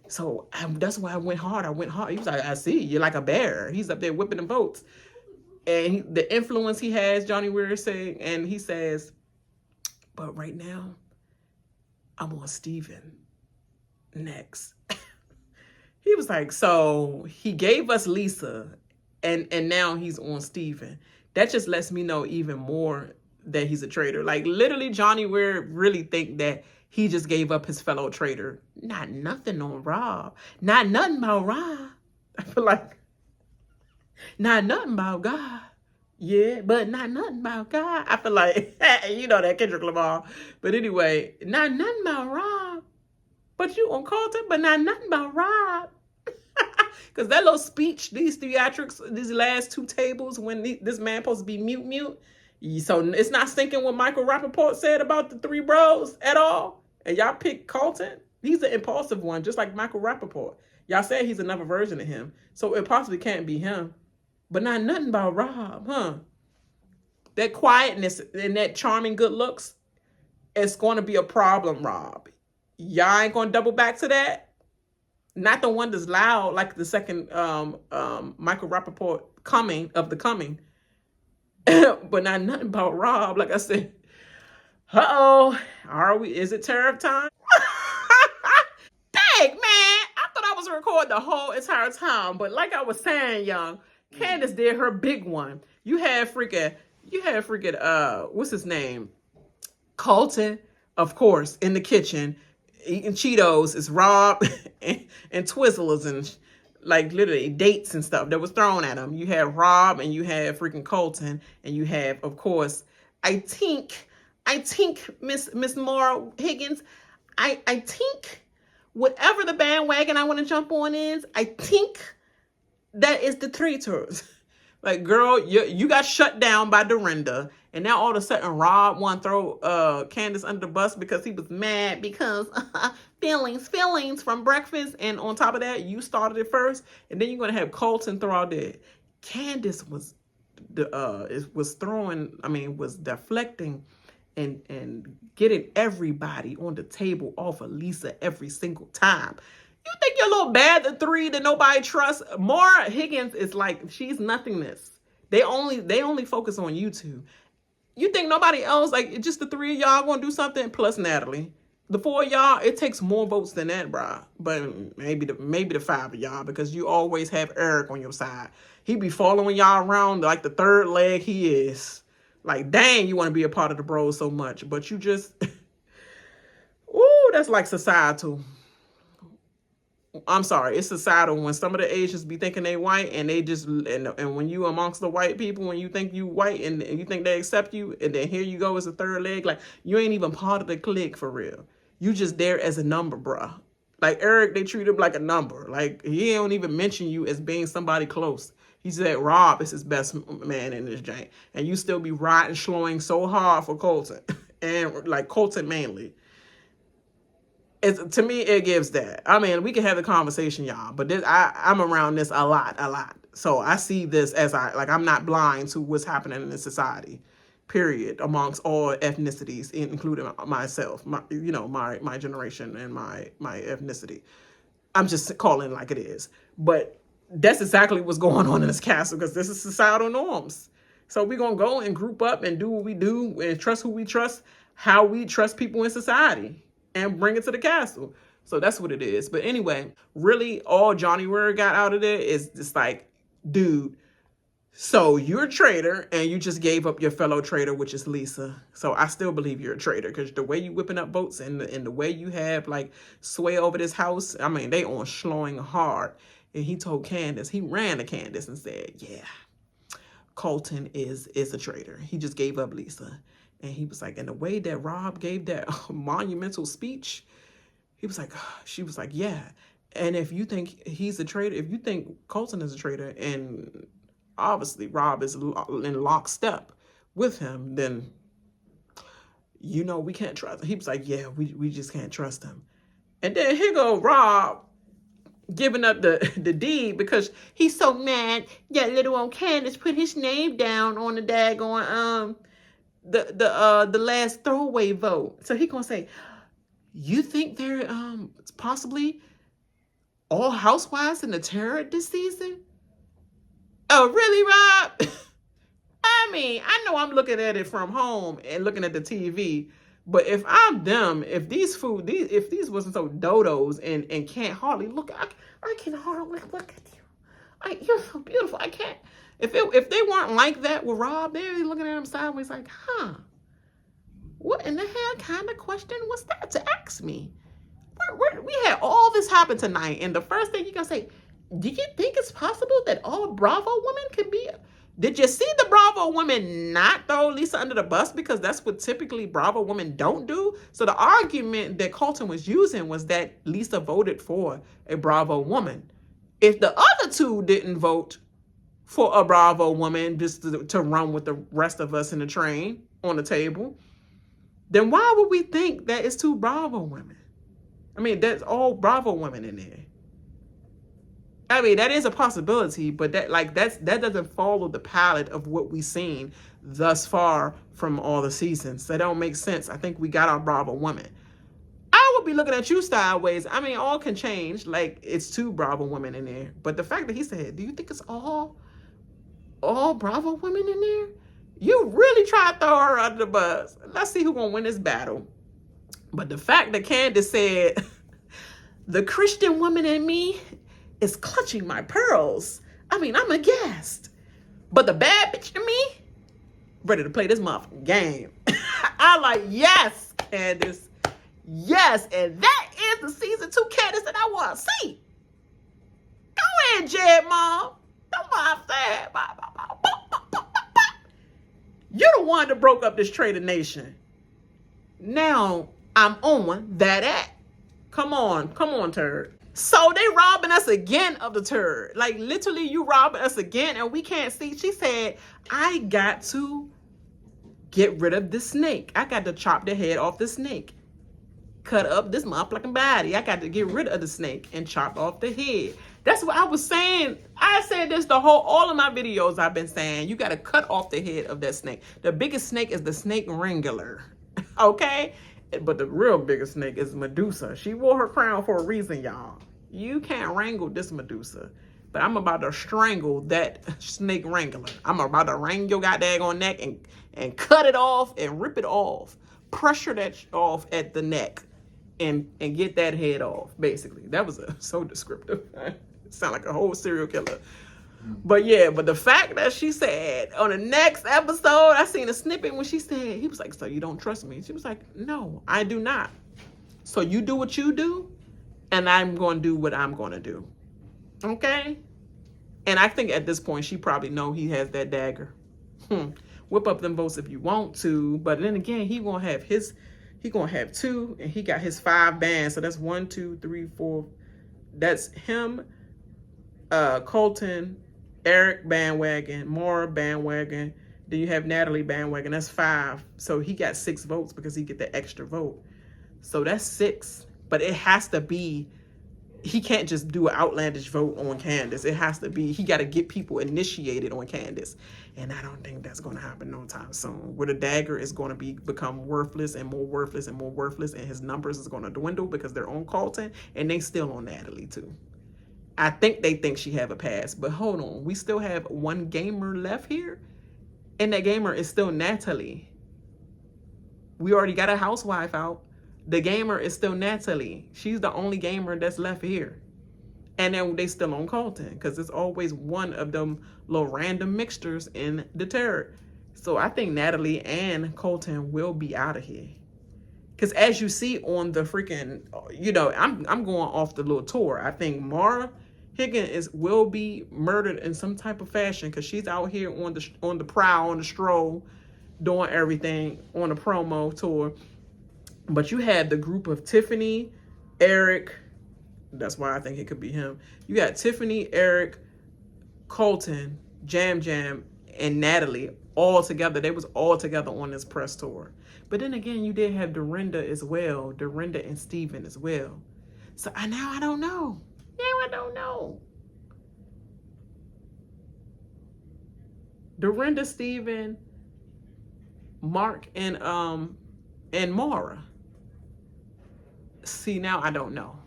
so that's why I went hard. He was like, I see, you're like a bear. He's up there whipping them votes. And the influence he has, Johnny Weir is saying, and he says, but right now, I'm on Steven next. He was like, so he gave us Lisa, and now he's on Steven. That just lets me know even more that he's a traitor. Like, literally, Johnny Weir really think that he just gave up his fellow traitor. Not nothing on Rob. Not nothing about Rob. I feel like, not nothing about God. Yeah, but not nothing about God. I feel like, that Kendrick Lamar. But anyway, not nothing about Rob. But you on Colton, but not nothing about Rob. Because that little speech, these theatrics, these last two tables, when this man supposed to be mute. So it's not stinking what Michael Rapaport said about the three bros at all. And y'all pick Colton. He's an impulsive one, just like Michael Rapaport. Y'all said he's another version of him. So it possibly can't be him. But not nothing about Rob, huh? That quietness and that charming good looks, it's going to be a problem, Rob. Y'all ain't going to double back to that? Not the one that's loud like the second Michael Rapaport Cumming of the Cumming. But not nothing about Rob. Like I said, is it tariff time? Dang, man. I thought I was recording the whole entire time. But like I was saying, young, Candiace did her big one. You had freaking, what's his name? Colton, of course, in the kitchen, eating Cheetos. It's Rob and Twizzlers and like literally dates and stuff that was thrown at him. You had Rob and you had freaking Colton, and you have, of course, I think Miss Maura Higgins. I think whatever the bandwagon I want to jump on is, I think that is the Traitors. Like, girl, you got shut down by Dorinda, and now all of a sudden Rob want to throw Candiace under the bus because he was mad because feelings from breakfast, and on top of that, you started it first, and then you're gonna have Colton throw out there. Candiace was deflecting and getting everybody on the table off of Lisa every single time. You think you're a little bad, the three that nobody trusts? Maura Higgins is like, she's nothingness. They only focus on you two. You think nobody else, like just the three of y'all gonna do something? Plus Natalie. The four of y'all, it takes more votes than that, bro. But maybe the five of y'all, because you always have Eric on your side. He be following y'all around like the third leg he is. Like, dang, you want to be a part of the bros so much, but you just, ooh, that's like societal. I'm sorry, it's societal when some of the Asians be thinking they white, and they just, and when you amongst the white people, when you think you white and you think they accept you, and then here you go as a third leg, like, you ain't even part of the clique for real. You just there as a number, bruh. Like Eric, they treat him like a number. Like, he don't even mention you as being somebody close. He said Rob is his best man in this joint, and you still be riding, slowing so hard for Colton, and like Colton mainly. To me, it gives that. I mean, we can have the conversation, y'all, but I'm around this a lot. So I see this as I'm not blind to what's happening in the society, period, amongst all ethnicities, including myself, my generation and my ethnicity. I'm just calling it like it is. But that's exactly what's going on in this castle, because this is societal norms. So we're going to go and group up and do what we do and trust who we trust, how we trust people in society, and bring it to the castle. So that's what it is. But anyway, really all Johnny Weir got out of there is just like, dude, so you're a traitor and you just gave up your fellow traitor, which is Lisa. So I still believe you're a traitor, because the way you whipping up votes and the way you have like sway over this house, I mean, they on slowing hard. And he told Candiace, he ran to Candiace and said, yeah, Colton is a traitor. He just gave up Lisa. And he was like, and the way that Rob gave that monumental speech, she was like, yeah. And if you think he's a traitor, if you think Colton is a traitor, and obviously Rob is in lockstep with him, then we can't trust him. He was like, yeah, we just can't trust him. And then here go Rob giving up the deed because he's so mad that little old Candiace put his name down on the daggone the last throwaway vote. So he gonna say, you think they're possibly all housewives in the terror this season? Oh, really, Rob? I mean, I know I'm looking at it from home and looking at the TV, but if I'm them, if these wasn't so dodos and can't hardly look, I can hardly look at you. You're so beautiful. I can't. If they weren't like that with Rob, they'd be looking at him sideways like, what in the hell kind of question was that to ask me? We had all this happen tonight, and the first thing you're going to say, do you think it's possible that all Bravo women can be? Did you see the Bravo women not throw Lisa under the bus? Because that's what typically Bravo women don't do. So the argument that Colton was using was that Lisa voted for a Bravo woman. If the other two didn't vote for a Bravo woman just to run with the rest of us in the train on the table, then why would we think that it's two Bravo women? I mean, that's all Bravo women in there. I mean, that is a possibility, but that doesn't follow the palette of what we've seen thus far from all the seasons. That don't make sense. I think we got our Bravo women. I would be looking at you sideways. I mean, all can change. Like, it's two Bravo women in there. But the fact that he said, do you think it's all Bravo women in there? You really try to throw her under the bus. Let's see who's going to win this battle. But the fact that Candiace said, The Christian woman in me is clutching my pearls. I mean, I'm aghast. But the bad bitch in me, ready to play this motherfucking game. I'm like, yes, Candiace. Yes, and that is the season 2 Candiace that I want to see. Go ahead, Jed, Mom. That's what I said. You're the one that broke up this Traitor Nation. Now I'm on that act. Come on, turd. So they robbing us again of the turd. Like literally you robbing us again and we can't see. She said, I got to get rid of the snake. I got to chop the head off the snake. Cut up this motherfucking body. I got to get rid of the snake and chop off the head. That's what I was saying. I said this all of my videos I've been saying. You got to cut off the head of that snake. The biggest snake is the snake wrangler. Okay? But the real biggest snake is Medusa. She wore her crown for a reason, y'all. You can't wrangle this Medusa. But I'm about to strangle that snake wrangler. I'm about to wrangle your goddamn neck and cut it off and rip it off. Pressure that off at the neck and get that head off, basically. That was so descriptive. It sounded like a whole serial killer. But yeah, but the fact that she said on the next episode, I seen a snippet when she said, he was like, so you don't trust me? She was like, no, I do not. So you do what you do, and I'm going to do what I'm going to do. Okay? And I think at this point, she probably know he has that dagger. Whip up them votes if you want to. But then again, he going to have 2, and he got his 5 bands. So that's 1, 2, 3, 4. That's him, Colton, Eric bandwagon, Maura bandwagon. Then you have Natalie bandwagon. That's 5. So he got 6 votes because he get the extra vote. So that's 6. But it has to be, he can't just do an outlandish vote on Candiace. It has to be, he got to get people initiated on Candiace. And I don't think that's going to happen no time soon. Where the dagger is going to become worthless and more worthless and more worthless. And his numbers is going to dwindle because they're on Colton. And they still on Natalie too. I think they think she have a pass, but hold on. We still have 1 gamer left here, and that gamer is still Natalie. We already got a housewife out. The gamer is still Natalie. She's the only gamer that's left here. And then they still on Colton, because it's always one of them little random mixtures in the turd. So I think Natalie and Colton will be out of here. Because as you see on the freaking, I'm going off the little tour. I think Maura Higgins will be murdered in some type of fashion because she's out here on the prowl, on the stroll, doing everything on the promo tour. But you had the group of Tiffany, Eric. That's why I think it could be him. You got Tiffany, Eric, Colton, Jam, and Natalie all together. They was all together on this press tour. But then again, you did have Dorinda as well. Dorinda and Steven as well. So now I don't know. Now I don't know. Dorinda, Steven, Mark, and Maura. See, now I don't know.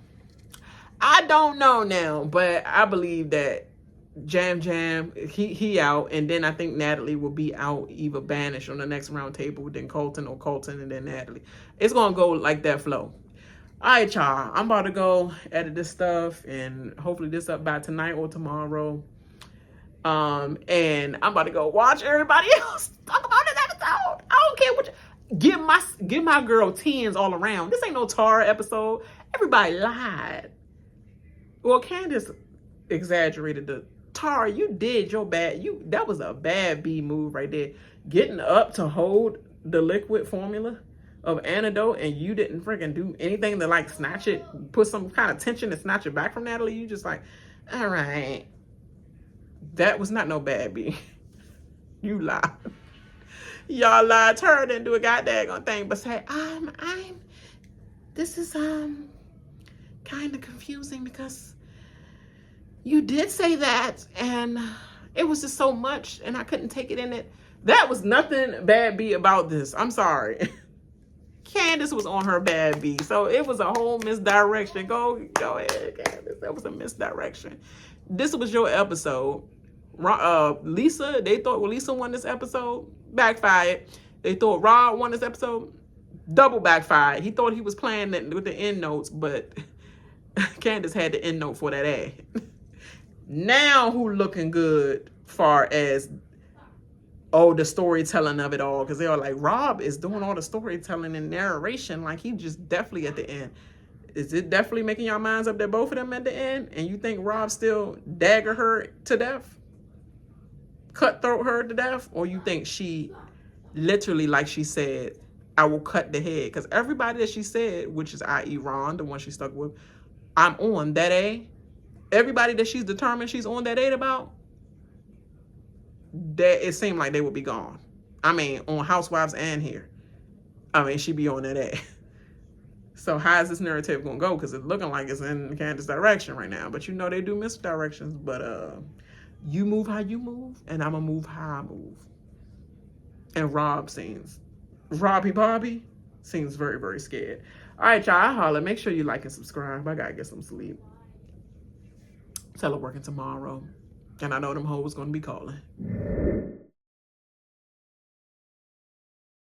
I don't know now, but I believe that Jam, he out, and then I think Natalie will be out, either banished on the next round table, then Colton, and then Natalie. It's gonna go like that flow. All right, y'all. I'm about to go edit this stuff, and hopefully this up by tonight or tomorrow. And I'm about to go watch everybody else talk about this episode. I don't care what give my girl 10s all around. This ain't no Tara episode. Everybody lied. Well, Candiace exaggerated the Tara. You did your bad. That was a bad B move right there. Getting up to hold the liquid formula of antidote, and you didn't freaking do anything to like snatch it, put some kind of tension to snatch it back from Natalie. You just like, all right. That was not no bad B. You lied. Y'all lied. Her didn't do a goddamn thing but say, this is kind of confusing because you did say that and it was just so much and I couldn't take it in it. That was nothing bad B about this. I'm sorry. Candiace was on her bad B. So it was a whole misdirection. Go ahead, Candiace. That was a misdirection. This was your episode. Lisa, they thought Lisa won this episode. Backfired. They thought Rod won this episode. Double backfired. He thought he was playing that with the end notes, but Candiace had the end note for that ad. Now who looking good far as the storytelling of it all, because they are like, Rob is doing all the storytelling and narration, like he just definitely at the end. Is it definitely making y'all minds up that both of them at the end? And you think Rob still dagger her to death? Cutthroat her to death? Or you think she literally, like she said, I will cut the head? Because everybody that she said, which is i.e. Ron, the one she stuck with, I'm on that A. Everybody that she's determined she's on that 8 about, that it seemed like they would be gone. I mean, on Housewives and here. I mean, she be on that A. So how is this narrative gonna go? Because it's looking like it's in Candiace's direction right now. But you know they do misdirections. But you move how you move, and I'ma move how I move. And Robbie Bobby seems very, very scared. All right, y'all, I holler. Make sure you like and subscribe. I gotta get some sleep. Teleworking tomorrow. And I know them hoes gonna be calling.